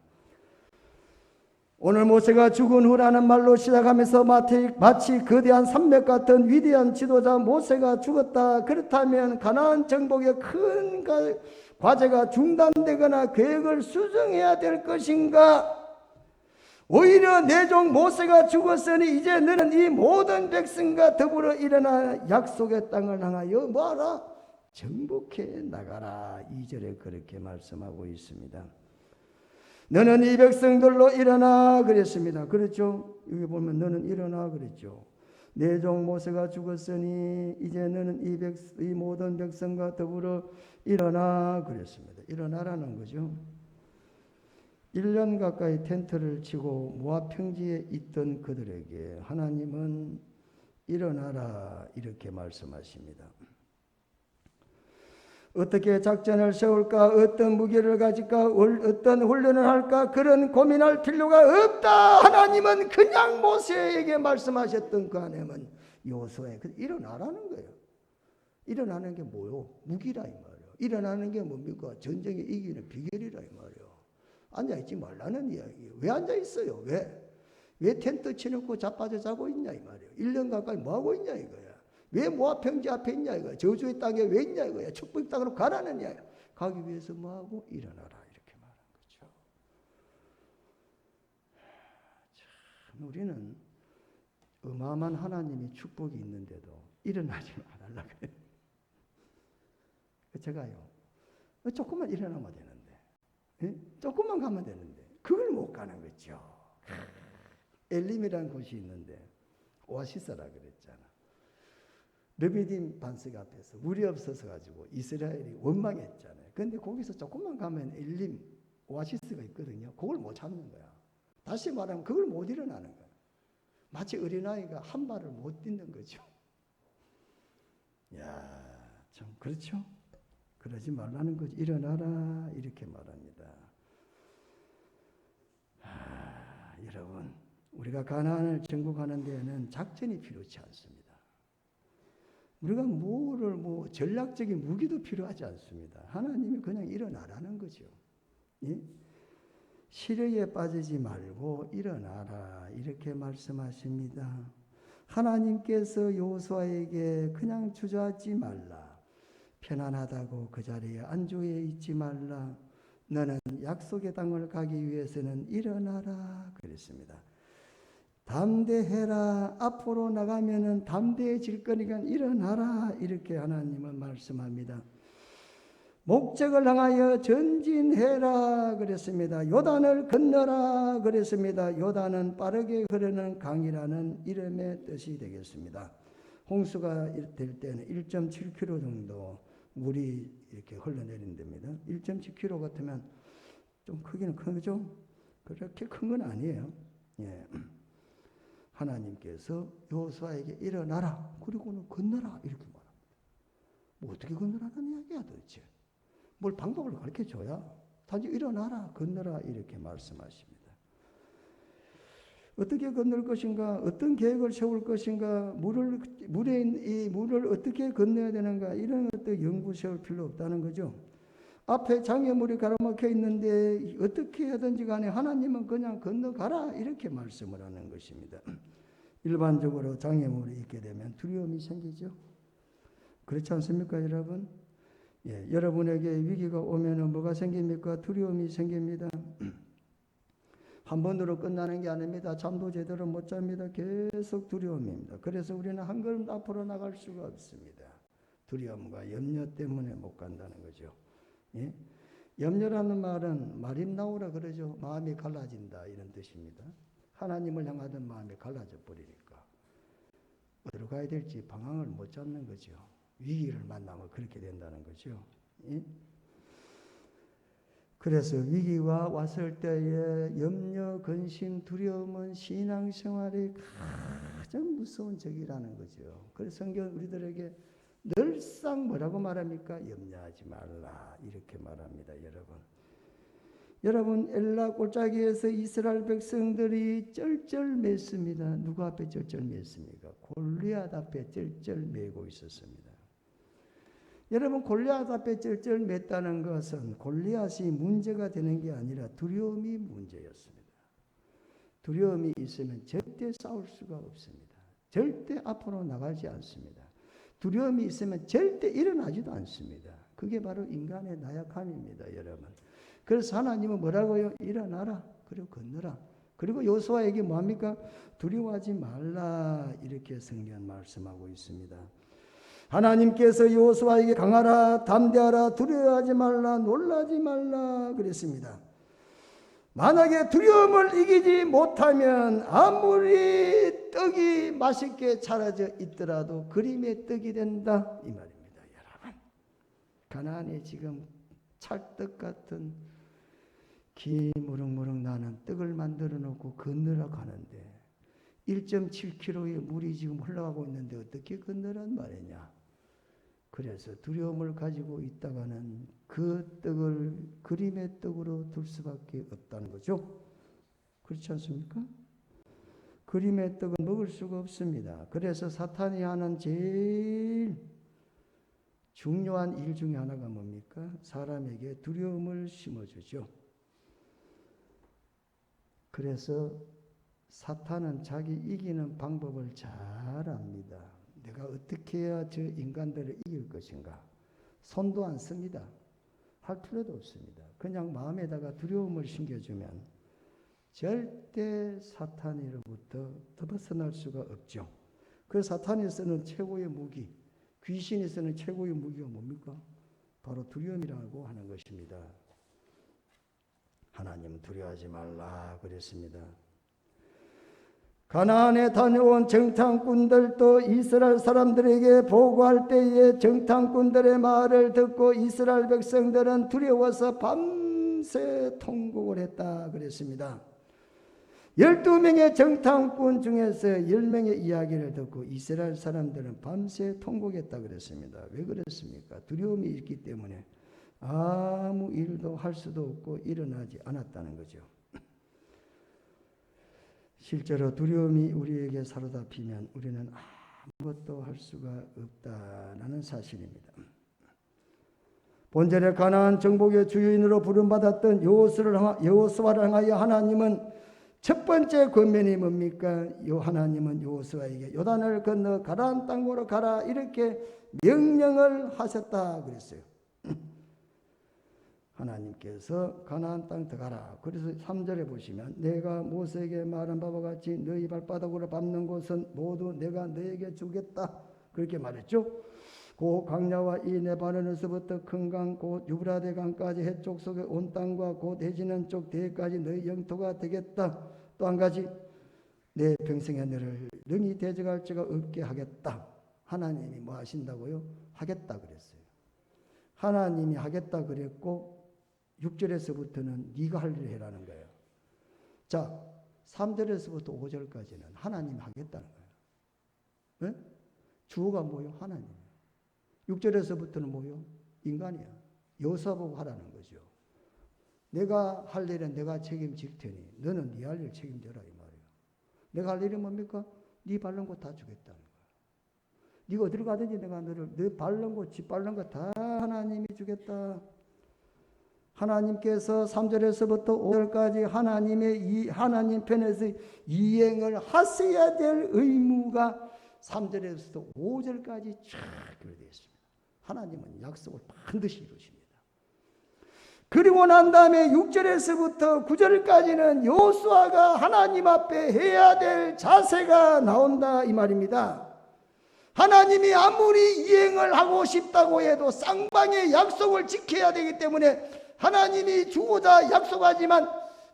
오늘 모세가 죽은 후라는 말로 시작하면서 마치 거대한 산맥 같은 위대한 지도자 모세가 죽었다. 그렇다면 가나안 정복의 큰 과제가 중단되거나 계획을 수정해야 될 것인가? 오히려 내 종 모세가 죽었으니 이제 너는 이 모든 백성과 더불어 일어나 약속의 땅을 향하여 뭐하라? 정복해 나가라. 2절에 그렇게 말씀하고 있습니다. 너는 이 백성들로 일어나 그랬습니다. 그렇죠? 여기 보면 너는 일어나 그랬죠. 내 종 모세가 죽었으니 이제 너는 이 모든 백성과 더불어 일어나 그랬습니다. 일어나라는 거죠. 1년 가까이 텐트를 치고 모압 평지에 있던 그들에게 하나님은 일어나라 이렇게 말씀하십니다. 어떻게 작전을 세울까? 어떤 무기를 가질까? 어떤 훈련을 할까? 그런 고민할 필요가 없다. 하나님은 그냥 모세에게 말씀하셨던 그 하나님은 여호수아에 일어나라는 거예요. 일어나는 게 뭐요? 무기라 이 말이에요. 일어나는 게 뭡니까? 전쟁에 이기는 비결이라 이 말이에요. 앉아있지 말라는 이야기예요. 왜 앉아있어요? 왜 텐트 치놓고 자빠져 자고 있냐 이 말이에요. 1년 가까이 뭐하고 있냐 이거야. 왜 모압 평지 앞에 있냐 이거야. 저주의 땅에 왜 있냐 이거야. 축복의 땅으로 가라는 이야기야. 가기 위해서 뭐하고? 일어나라 이렇게 말한 거죠. 참 우리는 어마어마한 하나님이 축복이 있는데도 일어나지 말라고 그래요. 제가요. 조금만 일어나면 되는데 조금만 가면 되는데 그걸 못 가는 거죠. 엘림이라는 곳이 있는데 오아시스라 그랬잖아. 르비딤 반석 앞에서 물이 없어서 가지고 이스라엘이 원망했잖아요. 그런데 거기서 조금만 가면 엘림 오아시스가 있거든요. 그걸 못 찾는 거야. 다시 말하면 그걸 못 일어나는 거야. 마치 어린아이가 한 발을 못 딛는 거죠. 야, 참 그렇죠? 그러지 말라는 거지. 일어나라 이렇게 말합니다. 여러분 우리가 가나안을 정복하는 데에는 작전이 필요치 않습니다. 우리가 전략적인 무기도 필요하지 않습니다. 하나님이 그냥 일어나라는 거죠. 예? 시련에 빠지지 말고 일어나라 이렇게 말씀하십니다. 하나님께서 여호수아에게 그냥 주저앉지 말라. 편안하다고 그 자리에 안주해 있지 말라. 너는 약속의 땅을 가기 위해서는 일어나라 그랬습니다. 담대해라. 앞으로 나가면은 담대해질 거니까 일어나라 이렇게 하나님은 말씀합니다. 목적을 향하여 전진해라 그랬습니다. 요단을 건너라 그랬습니다. 요단은 빠르게 흐르는 강이라는 이름의 뜻이 되겠습니다. 홍수가 될 때는 1.7km 정도 물이 이렇게 흘러내린답니다. 1.7km 같으면 좀 크기는 크죠? 그렇게 큰 건 아니에요. 예. 하나님께서 여호수아에게 일어나라, 그리고는 건너라 이렇게 말합니다. 뭐 어떻게 건너라는 이야기야 도대체? 뭘 방법을 가르쳐줘야 단지 일어나라, 건너라 이렇게 말씀하십니다. 어떻게 건널 것인가, 어떤 계획을 세울 것인가, 이 물을 어떻게 건너야 되는가, 이런 어떤 연구 세울 필요 없다는 거죠. 앞에 장애물이 가로막혀 있는데 어떻게 하든지 간에 하나님은 그냥 건너가라 이렇게 말씀을 하는 것입니다. 일반적으로 장애물이 있게 되면 두려움이 생기죠. 그렇지 않습니까, 여러분? 예, 여러분에게 위기가 오면 뭐가 생깁니까? 두려움이 생깁니다. 한 번으로 끝나는 게 아닙니다. 잠도 제대로 못 잡니다. 계속 두려움입니다. 그래서 우리는 한 걸음 앞으로 나갈 수가 없습니다. 두려움과 염려 때문에 못 간다는 거죠. 예? 염려라는 말은 마림나오라 그러죠. 마음이 갈라진다 이런 뜻입니다. 하나님을 향하던 마음이 갈라져 버리니까 어디로 가야 될지 방향을 못 잡는 거죠. 위기를 만나면 그렇게 된다는 거죠. 예? 그래서 위기가 왔을 때에 염려, 근심, 두려움은 신앙생활의 가장 무서운 적이라는 거죠. 그래서 성경 우리들에게 늘상 뭐라고 말합니까? 염려하지 말라 이렇게 말합니다. 여러분 엘라 골짜기에서 이스라엘 백성들이 쩔쩔맸습니다. 누구 앞에 쩔쩔맸습니까? 골리앗 앞에 쩔쩔매고 있었습니다. 여러분 골리앗 앞에 쩔쩔맸다는 것은 골리앗이 문제가 되는 게 아니라 두려움이 문제였습니다. 두려움이 있으면 절대 싸울 수가 없습니다. 절대 앞으로 나가지 않습니다. 두려움이 있으면 절대 일어나지도 않습니다. 그게 바로 인간의 나약함입니다, 여러분. 그래서 하나님은 뭐라고요? 일어나라, 그리고 건너라. 그리고 여호수아에게 뭐합니까? 두려워하지 말라 이렇게 성경 말씀하고 있습니다. 하나님께서 여호수아에게 강하라, 담대하라, 두려워하지 말라, 놀라지 말라 그랬습니다. 만약에 두려움을 이기지 못하면 아무리 떡이 맛있게 자라져 있더라도 그림의 떡이 된다 이 말입니다. 여러분, 가나안에 지금 찰떡 같은 기 무럭무럭 나는 떡을 만들어 놓고 건너러 가는데 1.7km의 물이 지금 흘러가고 있는데 어떻게 건너란 말이냐. 그래서 두려움을 가지고 있다가는 그 떡을 그림의 떡으로 둘 수밖에 없다는 거죠. 그렇지 않습니까? 그림의 떡은 먹을 수가 없습니다. 그래서 사탄이 하는 제일 중요한 일 중에 하나가 뭡니까? 사람에게 두려움을 심어주죠. 그래서 사탄은 자기 이기는 방법을 잘 압니다. 내가 어떻게 해야 저 인간들을 이길 것인가? 손도 안 씁니다. 할 필요도 없습니다. 그냥 마음에다가 두려움을 심겨주면 절대 사탄으로부터 벗어날 수가 없죠. 그 사탄이 쓰는 최고의 무기, 귀신이 쓰는 최고의 무기가 뭡니까? 바로 두려움이라고 하는 것입니다. 하나님은 두려워하지 말라 그랬습니다. 가나안에 다녀온 정탐꾼들도 이스라엘 사람들에게 보고할 때에 정탐꾼들의 말을 듣고 이스라엘 백성들은 두려워서 밤새 통곡을 했다 그랬습니다. 12명의 정탐꾼 중에서 10명의 이야기를 듣고 이스라엘 사람들은 밤새 통곡했다 그랬습니다. 왜 그랬습니까? 두려움이 있기 때문에 아무 일도 할 수도 없고 일어나지 않았다는 거죠. 실제로 두려움이 우리에게 사로잡히면 우리는 아무것도 할 수가 없다는 사실입니다. 본전의 가나안 정복의 주인으로 부름받았던 여호수아를 향하여 하나님은 첫 번째 권면이 뭡니까? 하나님은 여호수아에게 요단을 건너 가나안 땅으로 가라 이렇게 명령을 하셨다 그랬어요. 하나님께서 가나안 땅 들어가라. 그래서 3절에 보시면 내가 모세에게 말한 바와 같이 너희 발바닥으로 밟는 곳은 모두 내가 너에게 주겠다. 그렇게 말했죠. 고 광야와 이 레바논에서부터 큰 강 곧 유브라데 강까지 해쪽 속의 온 땅과 곧 해지는 쪽 대까지 너희 영토가 되겠다. 또 한 가지 내 평생에 너를 능히 대적할 자가 없게 하겠다. 하나님이 뭐 하신다고요? 하겠다 그랬어요. 하나님이 하겠다 그랬고 6절에서부터는 네가 할 일을 해라는 거예요. 자, 3절에서부터 5절까지는 하나님이 하겠다는 거예요. 네? 주어가 뭐요? 하나님. 6절에서부터는 뭐요? 인간이야. 여호수아 보고 하라는 거죠. 내가 할 일은 내가 책임질 테니 너는 네 할 일 책임져라 이 말이에요. 내가 할 일이 뭡니까? 네 바른 곳 다 주겠다는 거야. 네가 어디를 가든지 내가 너를 네 바른 곳, 집 바른 것 다 하나님이 주겠다. 하나님께서 3절에서부터 5절까지 하나님 편에서 이행을 하셔야 될 의무가 3절에서부터 5절까지 쫙 되어 있습니다. 하나님은 약속을 반드시 이루십니다. 그리고 난 다음에 6절에서부터 9절까지는 여호수아가 하나님 앞에 해야 될 자세가 나온다 이 말입니다. 하나님이 아무리 이행을 하고 싶다고 해도 쌍방의 약속을 지켜야 되기 때문에 하나님이 주고자 약속하지만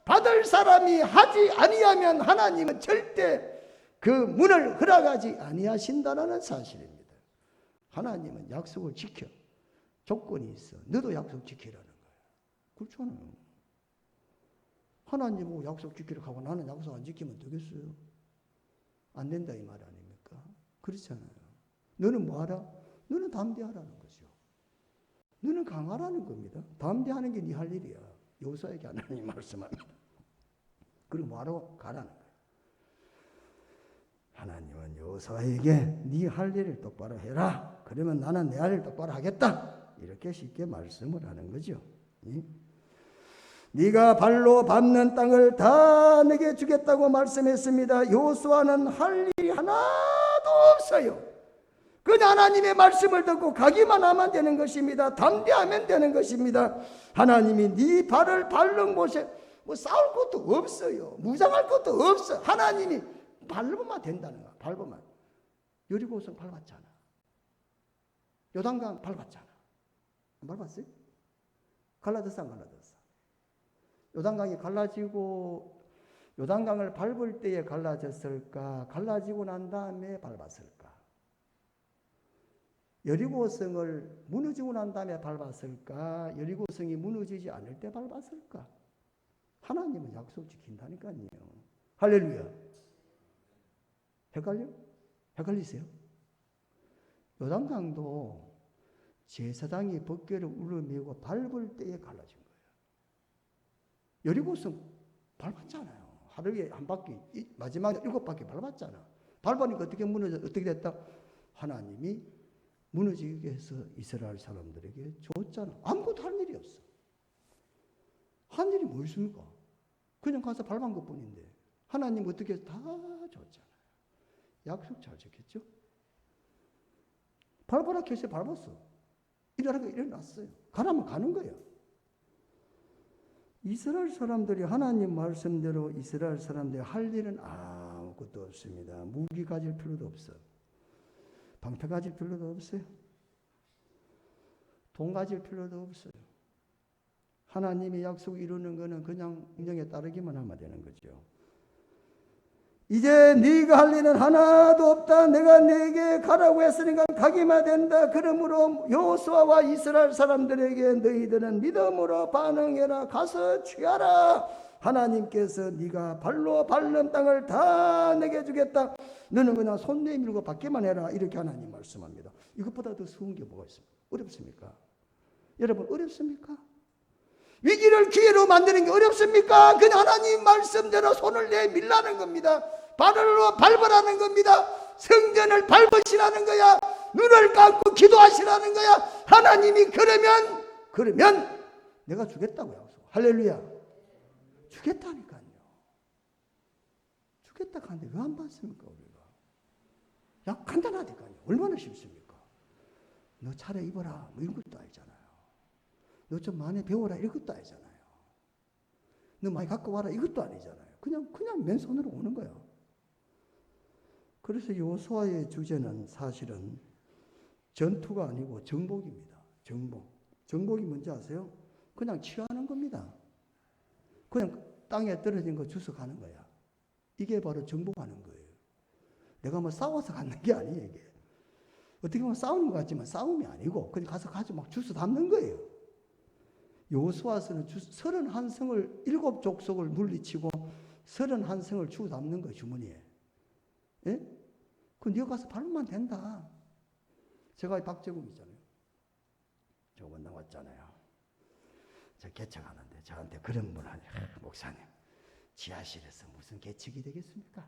받을 사람이 하지 아니하면 하나님은 절대 그 문을 허락하지 아니하신다는 사실입니다. 하나님은 약속을 지켜. 조건이 있어. 너도 약속 지키라는 거예요. 그렇잖아요. 하나님 보고 약속 지키라고 하고 나는 약속 안 지키면 되겠어요? 안 된다 이 말 아닙니까? 그렇잖아요. 너는 뭐하라? 너는 담대하라는 거죠. 너는 강하라는 겁니다. 담대하는 게 네 할 일이야. 여호수아에게 하나님 말씀합니다. 그리고 뭐하러 가라는 거예요. 하나님은 여호수아에게 네 할 일을 똑바로 해라. 그러면 나는 내 할 일 똑바로 하겠다. 이렇게 쉽게 말씀을 하는 거죠. 네가 발로 밟는 땅을 다 내게 주겠다고 말씀했습니다. 여호수아는 할 일이 하나도 없어요. 그냥 하나님의 말씀을 듣고 가기만 하면 되는 것입니다. 담대하면 되는 것입니다. 하나님이 네 발을 밟는 곳에 뭐 싸울 것도 없어요. 무장할 것도 없어. 하나님이 밟으면 된다는 거야. 밟으면. 여리고성 밟았잖아. 요단강 밟았잖아. 안 밟았어요? 갈라졌어 안 갈라졌어? 요단강이 갈라지고 요단강을 밟을 때에 갈라졌을까? 갈라지고 난 다음에 밟았을까? 여리고성을 무너지고 난 다음에 밟았을까? 여리고성이 무너지지 않을 때 밟았을까? 하나님은 약속 지킨다니까요. 할렐루야. 헷갈려? 헷갈리세요? 요단강도 제사장이 벗개를 울어매고 밟을 때에 갈라진 거예요. 여리고성 밟았잖아요. 하루에 한 바퀴, 마지막에 7바퀴 밟았잖아. 밟으니까 어떻게 됐다? 하나님이 무너지게 해서 이스라엘 사람들에게 줬잖아. 아무것도 할 일이 없어. 한 일이 뭐 있습니까? 그냥 가서 밟은 것 뿐인데. 하나님 어떻게 해서 다 줬잖아요. 약속 잘 지켰죠? 밟아라 캐세 밟았어. 일어나고 일어났어요. 가라면 가는 거예요. 이스라엘 사람들이 하나님 말씀대로 이스라엘 사람들이 할 일은 아무것도 없습니다. 무기 가질 필요도 없어. 방패 가질 필요도 없어요. 돈 가질 필요도 없어요. 하나님의 약속 이루는 거는 그냥 명령에 따르기만 하면 되는 거죠. 이제 네가 할 일은 하나도 없다. 내가 네게 가라고 했으니까 가기만 된다. 그러므로 여호수아와 이스라엘 사람들에게 너희들은 믿음으로 반응해라. 가서 취하라. 하나님께서 네가 발로 밟는 땅을 다 내게 주겠다. 너는 그냥 손 내밀고 받기만 해라. 이렇게 하나님 말씀합니다. 이것보다 더 쉬운 게 뭐가 있습니까? 어렵습니까? 여러분 어렵습니까? 위기를 기회로 만드는 게 어렵습니까? 그냥 하나님 말씀대로 손을 내밀라는 겁니다. 발로 밟으라는 겁니다. 성전을 밟으시라는 거야. 눈을 감고 기도하시라는 거야. 하나님이 그러면 내가 주겠다고요. 할렐루야. 주겠다니까요. 주겠다 하는데 왜 안 받습니까 우리가? 야 간단하니까요. 얼마나 쉽습니까? 너 차려 입어라 뭐 이런 것도 알잖아요. 너 좀 많이 배워라 이런 것도 아니잖아요. 너 많이 갖고 와라 이것도 아니잖아요. 그냥 맨손으로 오는 거예요. 그래서 여호수아의 주제는 사실은 전투가 아니고 정복입니다. 정복. 정복이 뭔지 아세요? 그냥 취하는 겁니다. 그냥 땅에 떨어진 거 주워 가는 거야. 이게 바로 정복하는 거예요. 내가 뭐 싸워서 갖는 게 아니에요, 이게. 어떻게 보면 싸우는 것 같지만 싸움이 아니고 그냥 가서 막 주워 담는 거예요. 여호수아서는 31성을 7족속을 물리치고 31성을 주워 담는 거예요, 주머니에. 예? 그 네가 가서 밟으면 된다. 제가 박재국 있잖아요. 저번 나왔잖아요. 저 개척하는데 저한테 그런 분 하냐. 목사님, 지하실에서 무슨 개척이 되겠습니까?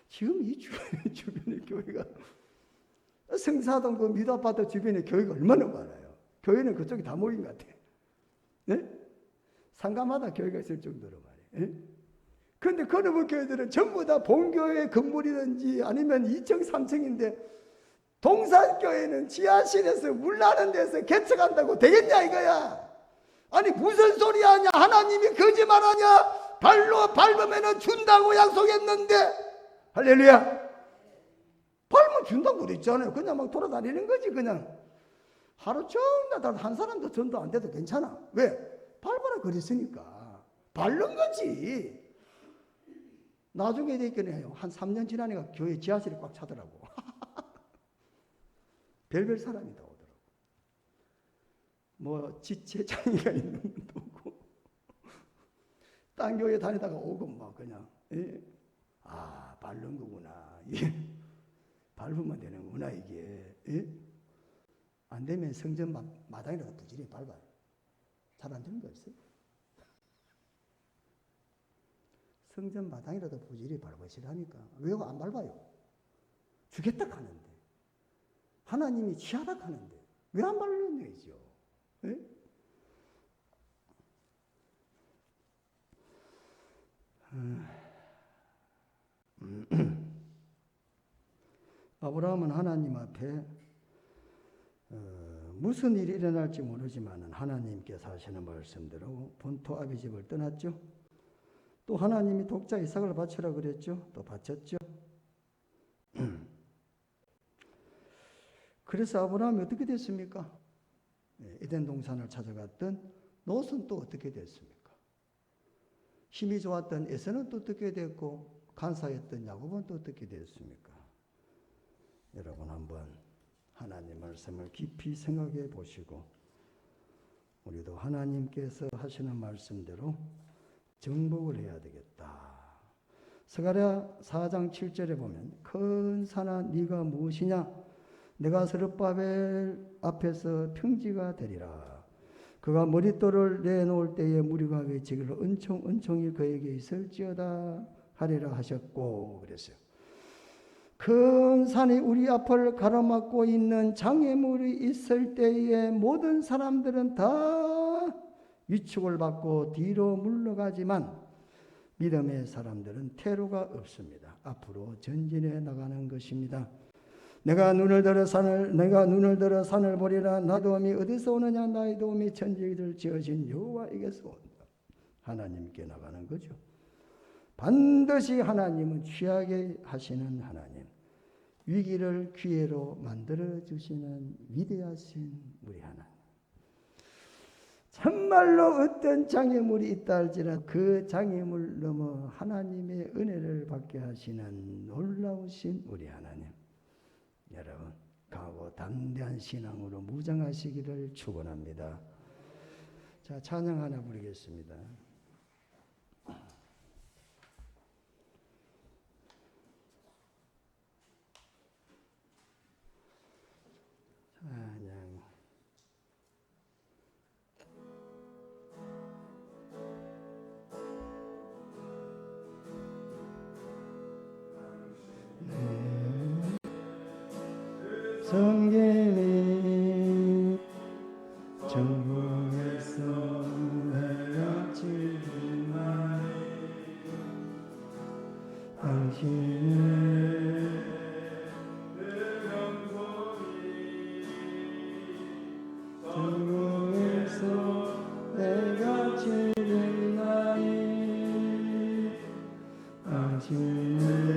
지금 이 주변에 교회가 성사동 그 미도아파트 주변에 교회가 얼마나 많아요. 교회는 그쪽이 다 모인 것 같아요. 네? 상가마다 교회가 있을 정도로 말이에요. 그런데 그놈의 교회들은 전부 다 본교회 건물이든지 아니면 2층, 3층인데 동산교회는 지하실에서 물나는 데서 개척한다고 되겠냐 이거야. 아니 무슨 소리 하냐. 하나님이 거짓말하냐. 발로 밟으면 준다고 약속했는데 할렐루야. 밟으면 준다고 그랬잖아요. 그냥 막 돌아다니는 거지 그냥. 하루 종일 한 사람도 전도 안 돼도 괜찮아. 왜? 밟아라 그랬으니까. 밟는 거지. 나중에 되겠네요. 한 3년 지나니까 교회 지하실이 꽉 차더라고. 별별 사람이 다 오더라고. 뭐 지체장애가 있는 분도 오고 딴 교회 다니다가 오고 막 그냥 아 밟는 거구나. 밟으면 되는구나 이게. 안 되면 성전 마당이라도 부지런히 밟아요. 잘 안 되는 거 있어요? 성전 마당이라도 부지런히 밟으시라니까. 왜 안 밟아요? 주겠다 하는데. 하나님이 취하라 하는데. 왜 안 밟는 거죠? 아브라함은 하나님 앞에 무슨 일이 일어날지 모르지만 하나님께서 하시는 말씀대로 본토 아비집을 떠났죠. 또 하나님이 독자 이삭을 바치라 그랬죠. 또 바쳤죠. 그래서 아브라함이 어떻게 됐습니까? 에덴 동산을 찾아갔던 롯은 또 어떻게 됐습니까? 힘이 좋았던 에서는 또 어떻게 됐고 간사했던 야곱은 또 어떻게 됐습니까? 여러분 한번 하나님 말씀을 깊이 생각해 보시고 우리도 하나님께서 하시는 말씀대로 정복을 해야 되겠다. 스가랴 4장 7절에 보면 큰 산아 네가 무엇이냐? 내가 스룹바벨 앞에서 평지가 되리라. 그가 머릿돌을 내놓을 때에 무리가 외치기를 은총이 그에게 있을지어다 하리라 하셨고 그랬어요. 큰 산이 우리 앞을 가로막고 있는 장애물이 있을 때에 모든 사람들은 다 위축을 받고 뒤로 물러가지만 믿음의 사람들은 퇴로가 없습니다. 앞으로 전진해 나가는 것입니다. 내가 눈을 들어 산을 보리라. 나의 도움이 어디서 오느냐? 나의 도움이 천지를 지으신 여호와에게서 온다. 하나님께 나가는 거죠. 반드시 하나님은 취하게 하시는 하나님, 위기를 기회로 만들어 주시는 위대하신 우리 하나님. 참말로 어떤 장애물이 있다 할지라도 그 장애물 넘어 하나님의 은혜를 받게 하시는 놀라우신 우리 하나님. 여러분 강하고 담대한 신앙으로 무장하시기를 축원합니다. 자, 찬양 하나 부르겠습니다. 찬양. 성경이 전국에서 내가 지금만 당신의 전국에서 내가 지금만 당신의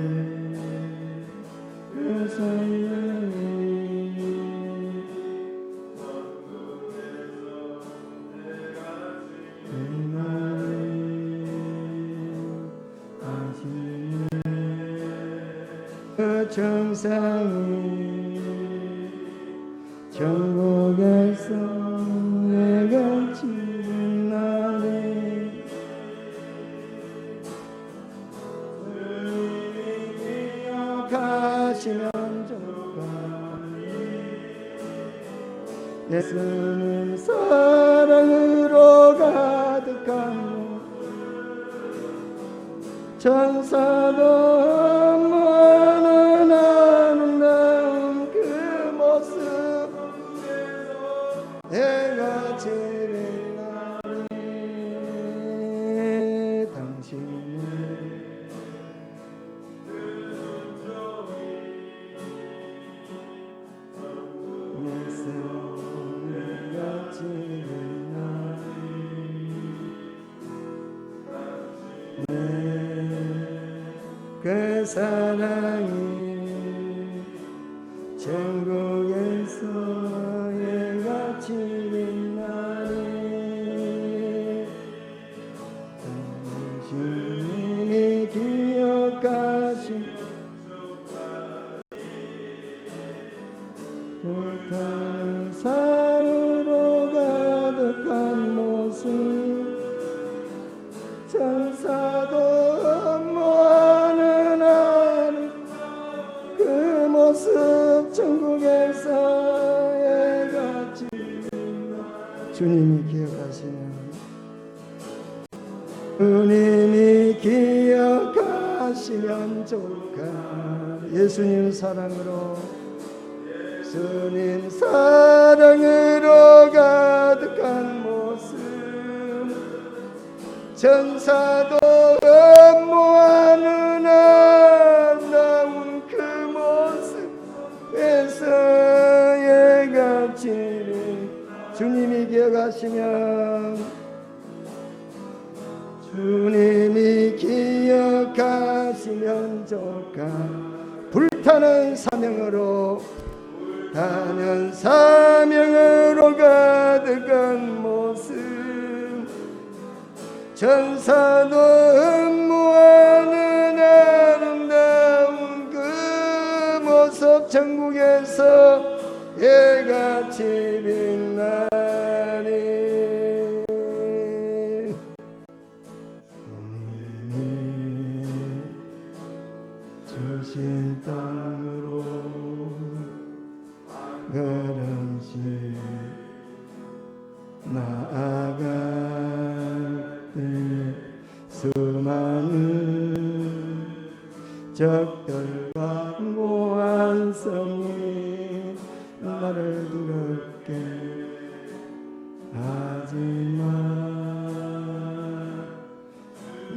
그 성령이 그 정상이 천국에서 내가 지는 날에 기억하시면 예수는 사랑으로 가득한 천사도 모아는 아름다운 그 모습 내가 지는 날에 당신은 그 사랑이 천국에서 얘가 지는 날에 당신이 기억하신 불타는 사랑으로 가득한 모습 천사도 모아는 그 모습 천국에서 애가 지는 주님이 기억하시면 주님이 기억하시면 좋을까 예수님 사랑으로 주님 사랑으로 가득한 모습 천사도 모아는 아름다운 그 모습에서 얘가 지는 주님이 기억하시면 주님이 기억하시면 좋을까 불타는 사명으로 타는 사명으로 가득한 모습 천사도 모아는 아름다운 그 모습 천국에서 얘가 지는 날에 주신 땅으로 걸음씩 나아갈 때 수많은 적들과 모한 성이 나를 두렵게 하지만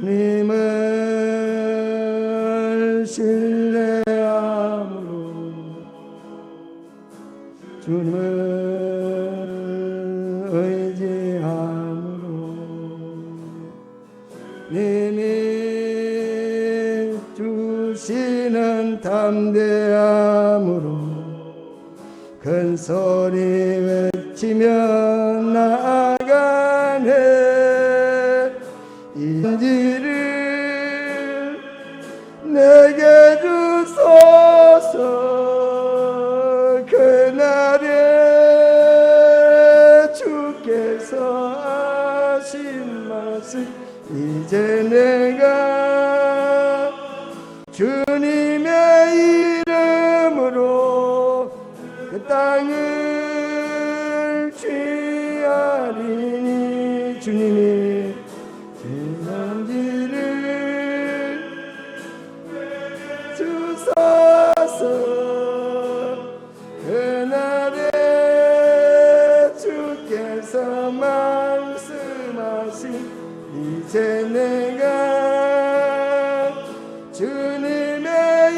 님을 신뢰함으로 주님을 의지함으로 님이 주시는 담대함으로 큰 소리 외치며 나아가네 인지를 내게 주소서 그날에 주께서 하신 말씀 이제 내가 주님의 이름으로 그 땅을 취하리니 주님이 지난지를 주소서 그날에 주께서 말씀하신 이제 내가 주님의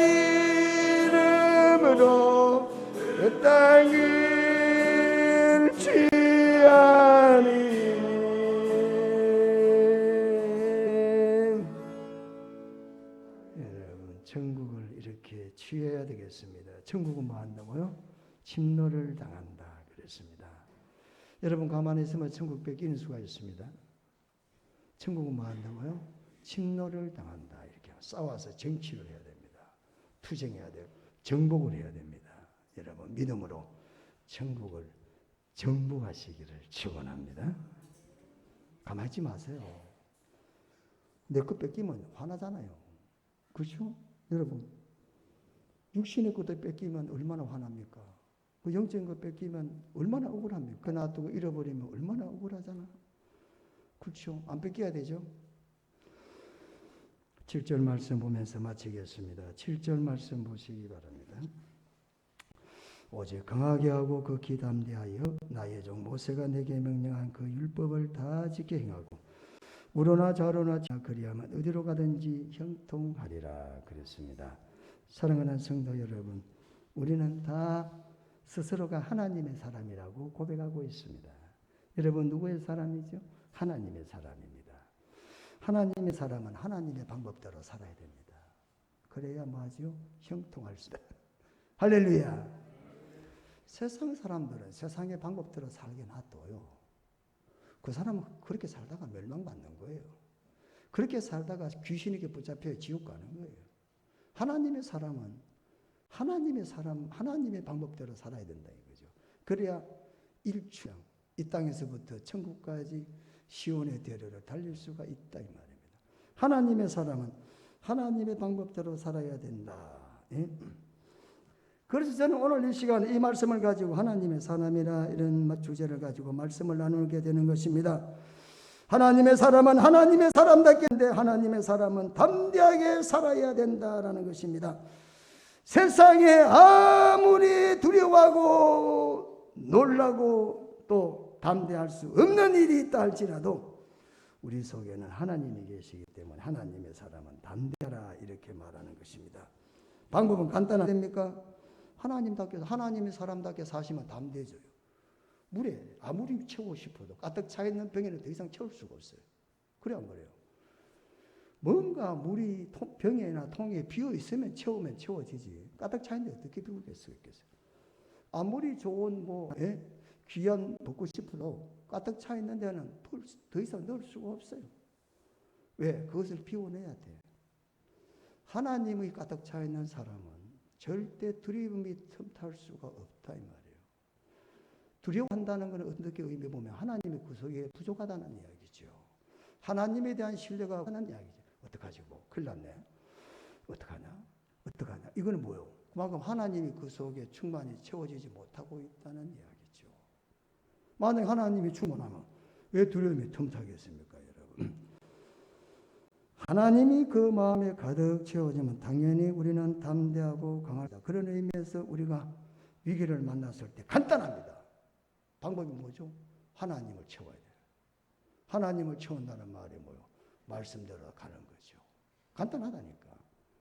이름으로 그 땅을 취하니 여러분 천국을 이렇게 취해야 되겠습니다. 천국은 뭐 한다고요? 침노를 당한다 그랬습니다. 여러분 가만히 있으면 천국 뺏기는 수가 있습니다. 천국은 뭐 한다고요? 침노를 당한다. 이렇게 싸워서 정치를 해야 됩니다. 투쟁해야 돼요. 정복을 해야 됩니다. 여러분 믿음으로 천국을 정복하시기를 축원합니다. 가만히 있지 마세요. 내 것 뺏기면 화나잖아요. 그렇죠? 여러분 육신의 것도 뺏기면 얼마나 화납니까? 그 영적인 것 뺏기면 얼마나 억울합니까? 놔두고 잃어버리면 얼마나 억울하잖아. 그렇죠? 안 뺏겨야 되죠? 7절 말씀 보면서 마치겠습니다. 7절 말씀 보시기 바랍니다. 오직 강하게 하고 극히 담대하여 나의 종 모세가 내게 명령한 그 율법을 다 지켜 행하고 우로나 좌로나 그리하면 어디로 가든지 형통하리라 그랬습니다. 사랑하는 성도 여러분, 우리는 다 스스로가 하나님의 사람이라고 고백하고 있습니다. 여러분 누구의 사람이죠? 하나님의 사람입니다. 하나님의 사람은 하나님의 방법대로 살아야 됩니다. 그래야 뭐하죠? 형통할 수 있다. 할렐루야. 세상 사람들은 세상의 방법대로 살게 놔둬요. 그 사람은 그렇게 살다가 멸망받는 거예요. 그렇게 살다가 귀신에게 붙잡혀 지옥 가는 거예요. 하나님의 사람은 하나님의 방법대로 살아야 된다 이거죠. 그래야 일주양 이 땅에서부터 천국까지 시온의 대로를 달릴 수가 있다 이 말입니다. 하나님의 사람은 하나님의 방법대로 살아야 된다. 예? 그래서 저는 오늘 이 시간 이 말씀을 가지고 하나님의 사람이라 이런 주제를 가지고 말씀을 나누게 되는 것입니다. 하나님의 사람은 하나님의 사람답게 한데 하나님의 사람은 담대하게 살아야 된다라는 것입니다. 세상에 아무리 두려워하고 놀라고 또 담대할 수 없는 일이 있다 할지라도 우리 속에는 하나님이 계시기 때문에 하나님의 사람은 담대하라 이렇게 말하는 것입니다. 방법은 간단합니까? 하나님답게 하나님의 사람답게 사시면 담대해져요. 물에 아무리 채우고 싶어도 가득 차 있는 병에는 더 이상 채울 수가 없어요. 그래 안 그래요? 뭔가 물이 병에나 통에 비어 있으면 채우면 채워지지. 가득 차 있는데 어떻게 비우겠어요? 아무리 좋은 귀한 먹고 싶어도 가득 차 있는 데는 더 이상 넣을 수가 없어요. 왜? 그것을 비워내야 돼. 하나님의 가득 차 있는 사람은 절대 두려움이 틈탈 수가 없다 이 말이에요. 두려워한다는 것은 어떻게 의미해 보면 하나님의 구속에 부족하다는 이야기죠. 하나님에 대한 신뢰가 하는 이야기죠. 어떡하지 뭐 큰일 났네. 어떡하냐. 이거는 뭐예요? 그만큼 하나님이 그 속에 충만히 채워지지 못하고 있다는 이야기죠. 만약 하나님이 충만하면 왜 두려움이 틈타겠습니까 여러분? 하나님이 그 마음에 가득 채워지면 당연히 우리는 담대하고 강하다. 그런 의미에서 우리가 위기를 만났을 때 간단합니다. 방법이 뭐죠? 하나님을 채워야 돼요. 하나님을 채운다는 말이 뭐예요? 말씀대로 가는 거죠. 간단하다니까.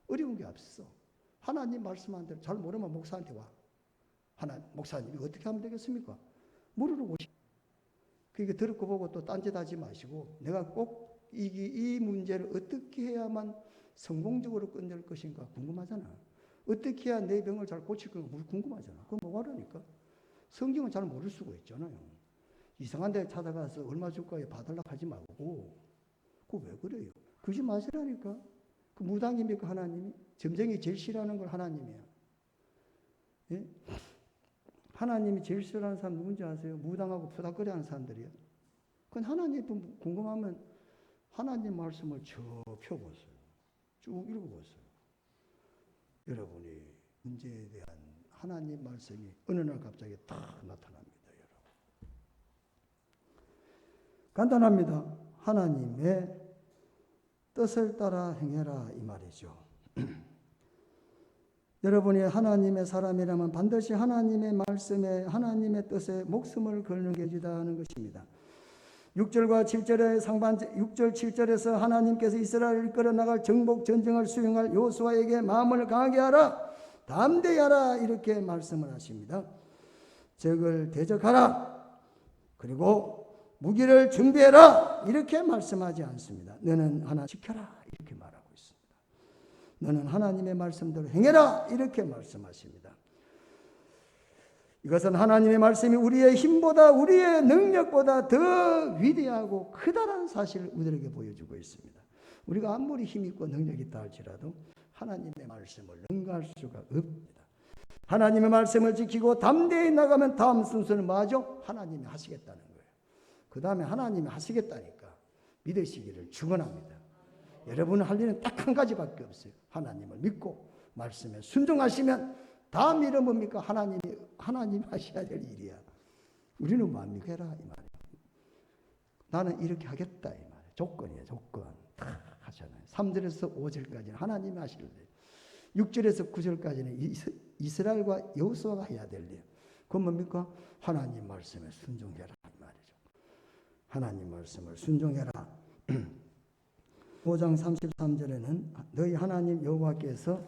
어려운 게 없어. 하나님 말씀한 대로 잘 모르면 목사한테 와. 목사님이 어떻게 하면 되겠습니까? 물으러 오시. 그게 들었고 보고 또 딴짓하지 마시고 내가 꼭 이 문제를 어떻게 해야만 성공적으로 끝낼 것인가 궁금하잖아. 어떻게 해야 내 병을 잘 고칠 건가 궁금하잖아. 그건 뭐 하라니까? 성경은 잘 모를 수가 있잖아요. 이상한 데 찾아가서 얼마 줄까요? 봐달라고 하지 말고. 그거 왜 그래요? 그러지 마시라니까. 그 무당입니까 하나님이? 점쟁이 제일 싫어하는 걸 하나님이야. 예? 하나님이 제일 싫어하는 사람 누군지 아세요? 무당하고 푸닥거리 하는 사람들이야. 그건 하나님 궁금하면 하나님 말씀을 쭉 펴보세요. 쭉 읽어보세요. 여러분이 문제에 대한 하나님 말씀이 어느 날 갑자기 딱 나타납니다. 여러분. 간단합니다. 하나님의 뜻을 따라 행해라 이 말이죠. 여러분이 하나님의 사람이라면 반드시 하나님의 말씀에 하나님의 뜻에 목숨을 걸는 게 지다는 것입니다. 6절과 7절의 상반 6절 7절에서 하나님께서 이스라엘을 이끌어 나갈 정복 전쟁을 수행할 여호수아에게 마음을 강하게 하라 담대히 하라 이렇게 말씀을 하십니다. 적을 대적하라 그리고 무기를 준비해라 이렇게 말씀하지 않습니다. 너는 하나 지켜라 이렇게 말하고 있습니다. 너는 하나님의 말씀대로 행해라 이렇게 말씀하십니다. 이것은 하나님의 말씀이 우리의 힘보다 우리의 능력보다 더 위대하고 크다는 사실을 우리에게 보여주고 있습니다. 우리가 아무리 힘 있고 능력이 있다 할지라도 하나님의 말씀을 능가할 수가 없습니다. 하나님의 말씀을 지키고 담대히 나가면 다음 순서는 뭐죠? 하나님이 하시겠다는 거예요. 그 다음에 하나님이 하시겠다니까 믿으시기를 축원합니다. 여러분은 할 일은 딱 한 가지밖에 없어요. 하나님을 믿고 말씀에 순종하시면 다음 일은 뭡니까? 하나님이 하셔야 될 일이야. 우리는 뭡니까? 해라 이 말이에요. 나는 이렇게 하겠다 이 말이에요. 조건이에요. 조건. 다 하잖아요. 3절에서 5절까지는 하나님이 하실 일. 6절에서 9절까지는 이스라엘과 여호수아가 해야 될 일. 그건 뭡니까? 하나님 말씀에 순종해라 이 말이죠. 하나님 말씀을 순종해라. 5장 33절에는 너희 하나님 여호와께서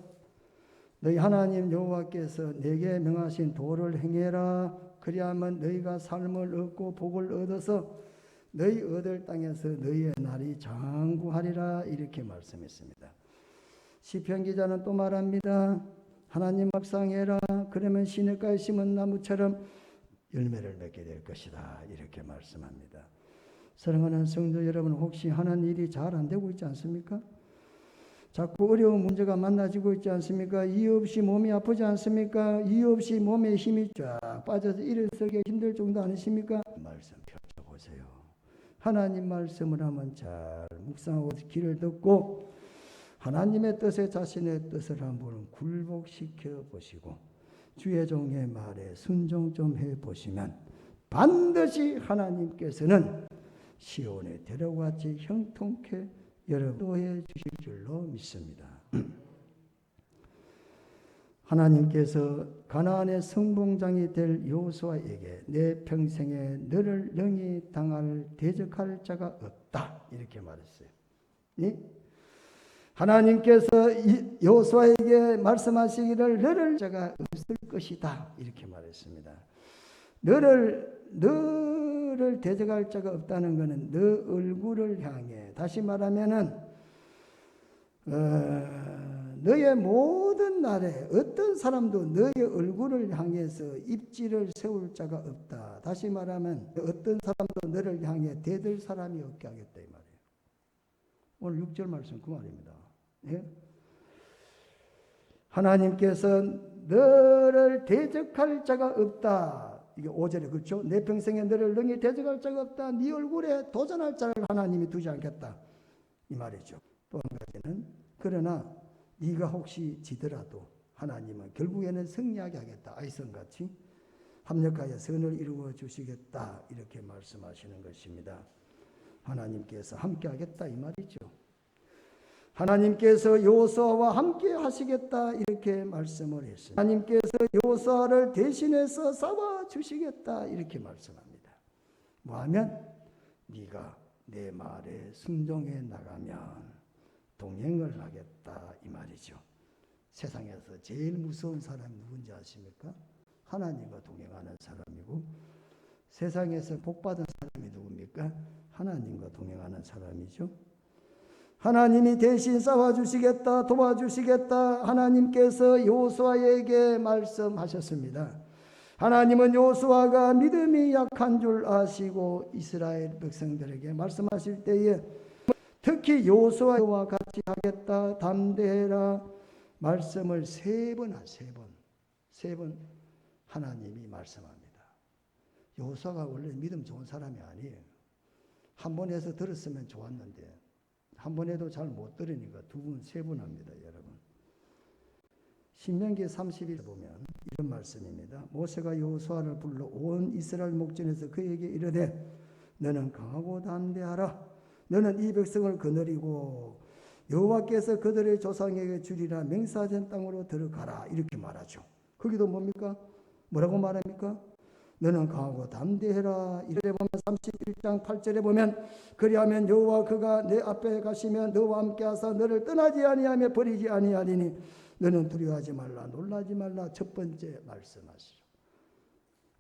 내게 명하신 도를 행해라. 그리하면 너희가 삶을 얻고 복을 얻어서 너희 얻을 땅에서 너희의 날이 장구하리라. 이렇게 말씀했습니다. 시편 기자는 또 말합니다. 하나님 묵상해라. 그러면 시냇가에 심은 나무처럼 열매를 맺게 될 것이다. 이렇게 말씀합니다. 사랑하는 성도 여러분, 혹시 하는 일이 잘 안 되고 있지 않습니까? 자꾸 어려운 문제가 만나지고 있지 않습니까? 이유 없이 몸이 아프지 않습니까? 이유 없이 몸에 힘이 쫙 빠져서 일어서기 힘들 정도 아니십니까? 말씀 펼쳐보세요. 하나님 말씀을 하면 잘 묵상하고 귀를 듣고 하나님의 뜻에 자신의 뜻을 한번 굴복시켜 보시고 주의 종의 말에 순종 좀 해보시면 반드시 하나님께서는 시온의 대로와 같이 형통케 여러분도 주실 줄로 믿습니다. 하나님께서 가나안의 성봉장이 될 여호수아에게 내 평생에 너를 능히 당할 대적할 자가 없다 이렇게 말했어요. 예? 하나님께서 여호수아에게 말씀하시기를 너를 자가 없을 것이다 이렇게 말했습니다. 너를 대적할 자가 없다는 것은 너 얼굴을 향해, 다시 말하면은 너의 모든 날에 어떤 사람도 너의 얼굴을 향해서 입지를 세울 자가 없다. 다시 말하면 어떤 사람도 너를 향해 대들 사람이 없게 하겠다 이 말이에요. 오늘 6절 말씀 그 말입니다. 예? 하나님께서 너를 대적할 자가 없다. 이게 5절에 그렇죠. 내 평생에 너를 능히 대적할 자가 없다. 네 얼굴에 도전할 자를 하나님이 두지 않겠다. 이 말이죠. 또 한 가지는 그러나 네가 혹시 지더라도 하나님은 결국에는 승리하게 하겠다. 아이성같이 합력하여 선을 이루어 주시겠다. 이렇게 말씀하시는 것입니다. 하나님께서 함께 하겠다 이 말이죠. 하나님께서 여호수아와 함께 하시겠다 이렇게 말씀을 했습니다. 하나님께서 여호수아를 대신해서 싸워 주시겠다 이렇게 말씀합니다. 뭐하면 네가 내 말에 순종해 나가면 동행을 하겠다 이 말이죠. 세상에서 제일 무서운 사람이 누군지 아십니까? 하나님과 동행하는 사람이고 세상에서 복받은 사람이 누굽니까? 하나님과 동행하는 사람이죠. 하나님이 대신 싸워주시겠다, 도와주시겠다. 하나님께서 여호수아에게 말씀하셨습니다. 하나님은 여호수아가 믿음이 약한 줄 아시고 이스라엘 백성들에게 말씀하실 때에 특히 여호수아와 같이 하겠다, 담대해라 말씀을 세 번 하나님이 말씀합니다. 여호수아가 원래 믿음 좋은 사람이 아니에요. 한 번 해서 들었으면 좋았는데 한 번 해도 잘 못 들으니까 두 번, 세 번 합니다, 여러분. 신명기 30일에 보면 이런 말씀입니다. 모세가 여호수아를 불러 온 이스라엘 목전에서 그에게 이르되 너는 강하고 담대하라. 너는 이 백성을 거느리고 여호와께서 그들의 조상에게 주리라 맹세하신 땅으로 들어가라. 이렇게 말하죠. 거기도 뭡니까? 뭐라고 말합니까? 너는 강하고 담대해라. 이래 보면 31장 8절에 보면 그리하면 여호와 그가 내 앞에 가시면 너와 함께 하사 너를 떠나지 아니하며 버리지 아니하리니 너는 두려워하지 말라 놀라지 말라. 첫 번째 말씀하시죠.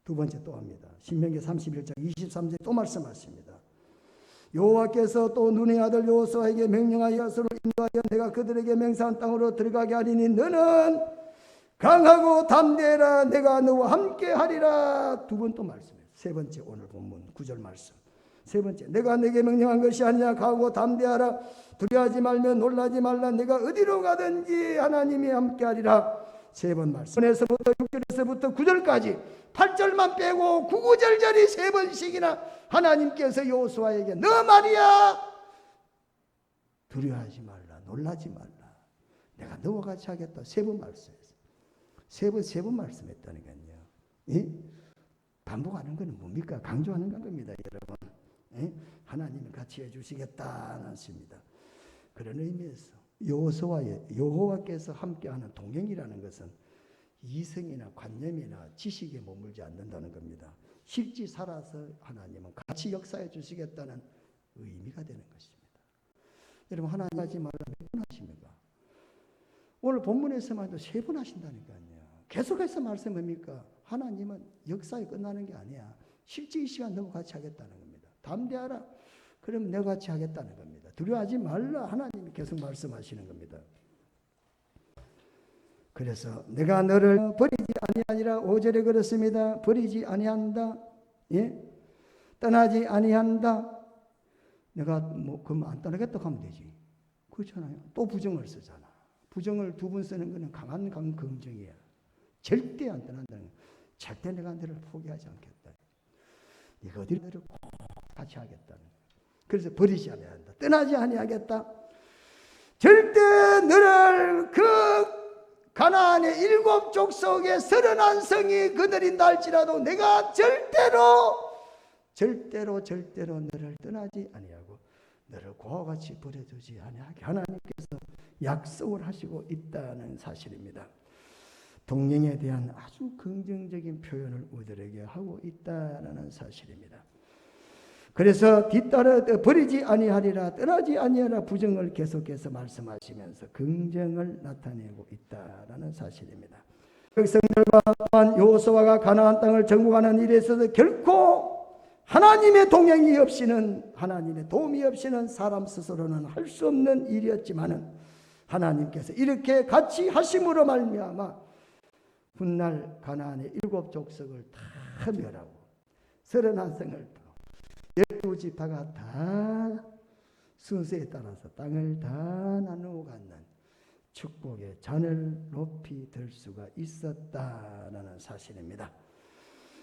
두 번째 또 합니다. 신명기 31장 23절에 또 말씀하십니다. 여호와께서 또 눈의 아들 여호수아에게 명령하여 서로 인도하여 내가 그들에게 맹세한 땅으로 들어가게 하리니 너는 강하고 담대해라. 내가 너와 함께 하리라. 두 번 또 말씀해요. 세 번째 오늘 본문 9절 말씀. 세 번째 내가 내게 명령한 것이 아니냐. 강하고 담대하라. 두려워하지 말며 놀라지 말라. 내가 어디로 가든지 하나님이 함께하리라. 세 번 말씀. 1에서부터 6절에서부터 9절까지 8절만 빼고 구구절절이 세 번씩이나 하나님께서 여호수아에게 너 말이야 두려워하지 말라, 놀라지 말라, 내가 너와 같이 하겠다. 세 번 말씀했어요. 세 번 말씀했다니까요. 예? 반복하는 것은 뭡니까? 강조하는 겁니다, 여러분. 예? 하나님이 같이 해주시겠다는 것입니다. 그런 의미에서 여호와께서 함께하는 동행이라는 것은 이성이나 관념이나 지식에 머물지 않는다는 겁니다. 실제 살아서 하나님은 같이 역사해 주시겠다는 의미가 되는 것입니다. 여러분, 하나님 하지 말라 몇 번 하십니까? 오늘 본문에서만 세 번 하신다니까요. 계속해서 말씀합니까? 하나님은 역사에 끝나는 게 아니야. 실제 이 시간 너와 같이 하겠다는 겁니다. 담대하라. 그럼 내가 같이 하겠다는 겁니다. 두려워하지 말라. 하나님이 계속 말씀하시는 겁니다. 그래서 내가 너를 버리지 아니하니라. 5절에 그렇습니다. 버리지 아니한다. 예? 떠나지 아니한다. 내가 그럼 안 떠나겠다고 하면 되지. 그렇잖아요. 또 부정을 쓰잖아. 부정을 두 번 쓰는 것은 강한 긍정이야. 절대 안 떠난다는 거야. 절대 내가 너를 포기하지 않겠다. 네가 어디를 너를 꼭 같이 하겠다는 거야. 그래서 버리지 아니한다. 떠나지 아니하겠다. 절대 너를 그 가나안의 7 족속의 31성이 그들인다 할지라도 내가 절대로 너를 떠나지 아니하고 너를 그와 같이 버려두지 아니하게 하나님께서 약속을 하시고 있다는 사실입니다. 동행에 대한 아주 긍정적인 표현을 우리들에게 하고 있다는 사실입니다. 그래서 뒤따라 버리지 아니하리라, 떠나지 아니하라 부정을 계속해서 말씀하시면서 긍정을 나타내고 있다는 사실입니다. 백성들과 또한 여호수아가 가나안 땅을 정복하는 일에 있어서 결코 하나님의 동행이 없이는, 하나님의 도움이 없이는 사람 스스로는 할 수 없는 일이었지만은 하나님께서 이렇게 같이 하심으로 말미암아 훗날 가나안의 7 족속을 다 멸하고 31성을 12지파가 다 순서에 따라서 땅을 다 나누어 갖는 축복의 잔을 높이 들 수가 있었다는 사실입니다.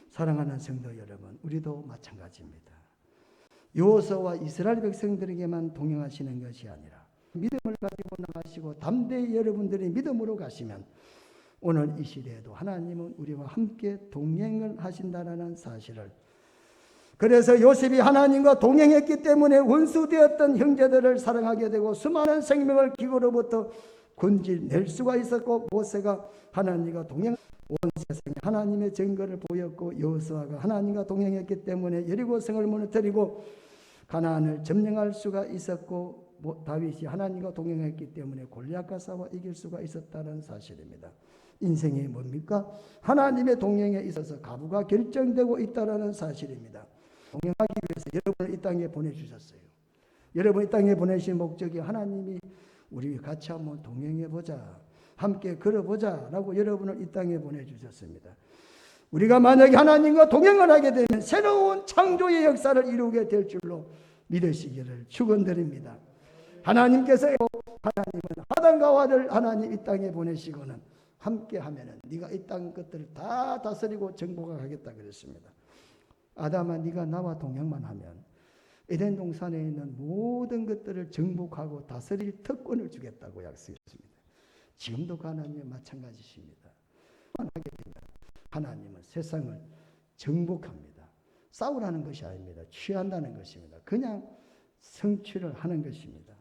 사랑하는 성도 여러분, 우리도 마찬가지입니다. 여호수아와 이스라엘 백성들에게만 동행하시는 것이 아니라 믿음을 가지고 나가시고 담대히 여러분들이 믿음으로 가시면 오늘 이 시대에도 하나님은 우리와 함께 동행을 하신다는 사실을, 그래서 요셉이 하나님과 동행했기 때문에 원수되었던 형제들을 사랑하게 되고 수많은 생명을 기고로부터 건질낼 수가 있었고, 모세가 하나님과 동행, 온 세상에 하나님의 증거를 보였고, 여호수아가 하나님과 동행했기 때문에 여리고성을 무너뜨리고 가나안을 점령할 수가 있었고, 다윗이 하나님과 동행했기 때문에 골리앗과 싸워 이길 수가 있었다는 사실입니다. 인생이 뭡니까? 하나님의 동행에 있어서 가부가 결정되고 있다는 사실입니다. 동행하기 위해서 여러분을 이 땅에 보내주셨어요. 여러분 이 땅에 보내신 목적이 하나님이 우리 같이 한번 동행해보자, 함께 걸어보자 라고 여러분을 이 땅에 보내주셨습니다. 우리가 만약에 하나님과 동행을 하게 되면 새로운 창조의 역사를 이루게 될 줄로 믿으시기를 축원드립니다. 하나님께서 하나님은 아담과 하와를 하나님 이 땅에 보내시고는 함께 하면은 네가 이 땅 것들을 다 다스리고 정복하겠다 그랬습니다. 아담아, 네가 나와 동행만 하면 에덴 동산에 있는 모든 것들을 정복하고 다스릴 특권을 주겠다고 약속했습니다. 지금도 하나님은 마찬가지십니다. 하게 되면 하나님은 세상을 정복합니다. 싸우라는 것이 아닙니다. 취한다는 것입니다. 그냥 성취를 하는 것입니다.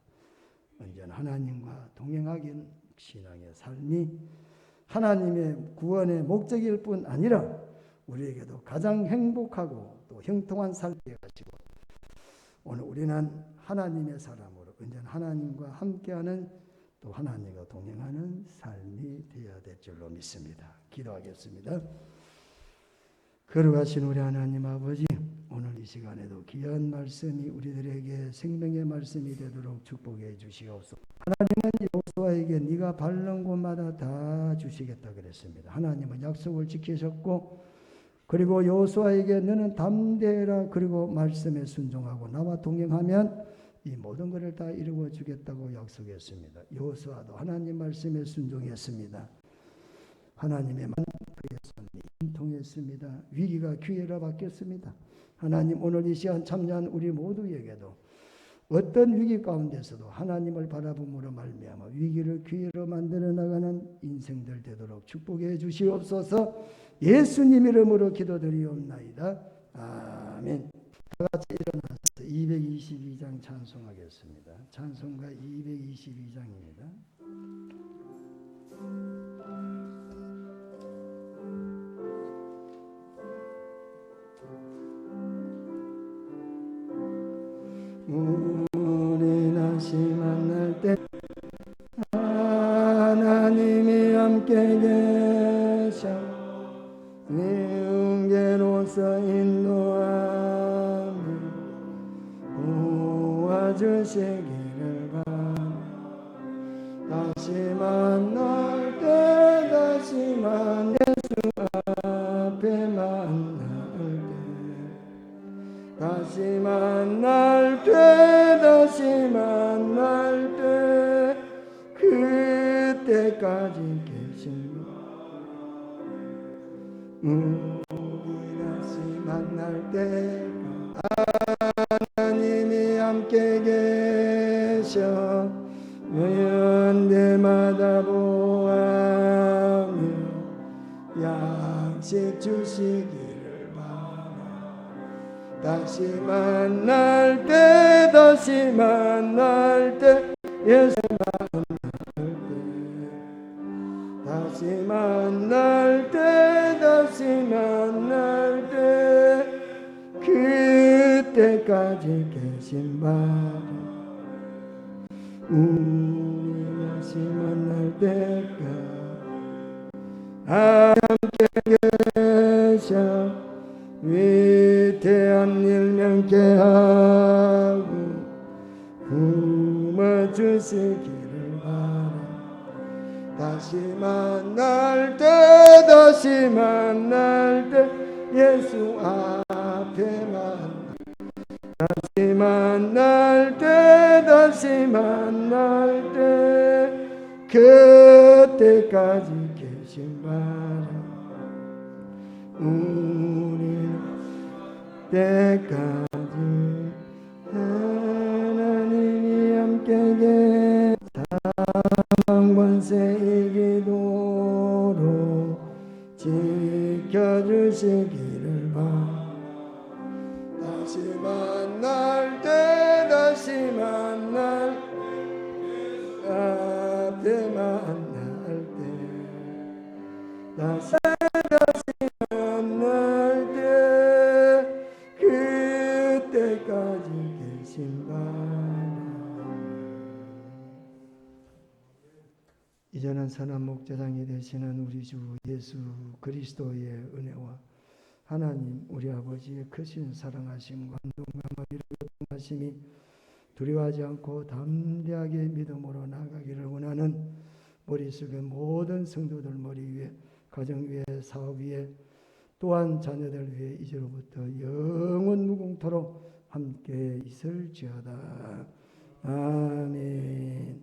언제나 하나님과 동행하기는 신앙의 삶이 하나님의 구원의 목적일 뿐 아니라 우리에게도 가장 행복하고 또 형통한 삶이 되어가지고 오늘 우리는 하나님의 사람으로 언제나 하나님과 함께하는 또 하나님과 동행하는 삶이 되어야 될 줄로 믿습니다. 기도하겠습니다. 거룩하신 우리 하나님 아버지, 오늘 이 시간에도 귀한 말씀이 우리들에게 생명의 말씀이 되도록 축복해 주시옵소서. 하나님은 여호수아에게 네가 밟는 곳마다 다 주시겠다 그랬습니다. 하나님은 약속을 지키셨고, 그리고 여호수아에게 너는 담대해라, 그리고 말씀에 순종하고 나와 동행하면 이 모든 것을 다 이루어 주겠다고 약속했습니다. 여호수아도 하나님 말씀에 순종했습니다. 하나님의 그의 손이 통했습니다. 위기가 기회로 바뀌었습니다. 하나님 오늘 이 시간 참여한 우리 모두에게도 어떤 위기 가운데서도 하나님을 바라봄으로 말미암아 위기를 기회로 만들어 나가는 인생들 되도록 축복해 주시옵소서. 예수님 이름으로 기도드리옵나이다. 아멘. 다 같이 일어나서 222장 찬송하겠습니다. 찬송가 222장입니다. 우리 다시 만날 때 하나님이 함께 계셔 미움계로서 인도하며 도와주시기를 바라. 다시 만날 때 다시 만 예수 앞에 만날 때 다시 만날 때 다시 만날 때 그때까지 계신 우리 다시 만날 때 하나님이 함께 계셔 연대마다 보아며 양식 주시기를 바라. 다시 만날 때 다시 만날 때 예수 만날 때 다시 만날 때 다시 만날 때 그때까지 계신 바라. 우리 다시 만날 때까지 함께 계셔 위대한 일 명케하고 품어주시기를 바라. 다시 만날 때 다시 만날 때 예수 앞에 만나 다시 만날 때 다시 만날 때 그때까지 계신 바라. 우리 때까지 하나님이 함께 계사 권세 이기도록 지켜주시기를 바라. 다시 만날 때 다시 만날 앞에 만날 때 다시 만날 때 그때까지 계신 바라. 이제는 선한 목자장이 되시는 우리 주 예수 그리스도의 은혜와 하나님 우리 아버지의 크신 사랑하심과 동감을 이루어하심이 두려워하지 않고 담대하게 믿음으로 나가기를 원하는 머릿속의 모든 성도들 머리 위에 가정 위에 사업 위에 또한 자녀들 위해 이제로부터 영원 무궁토록 함께 있을지어다. 아멘.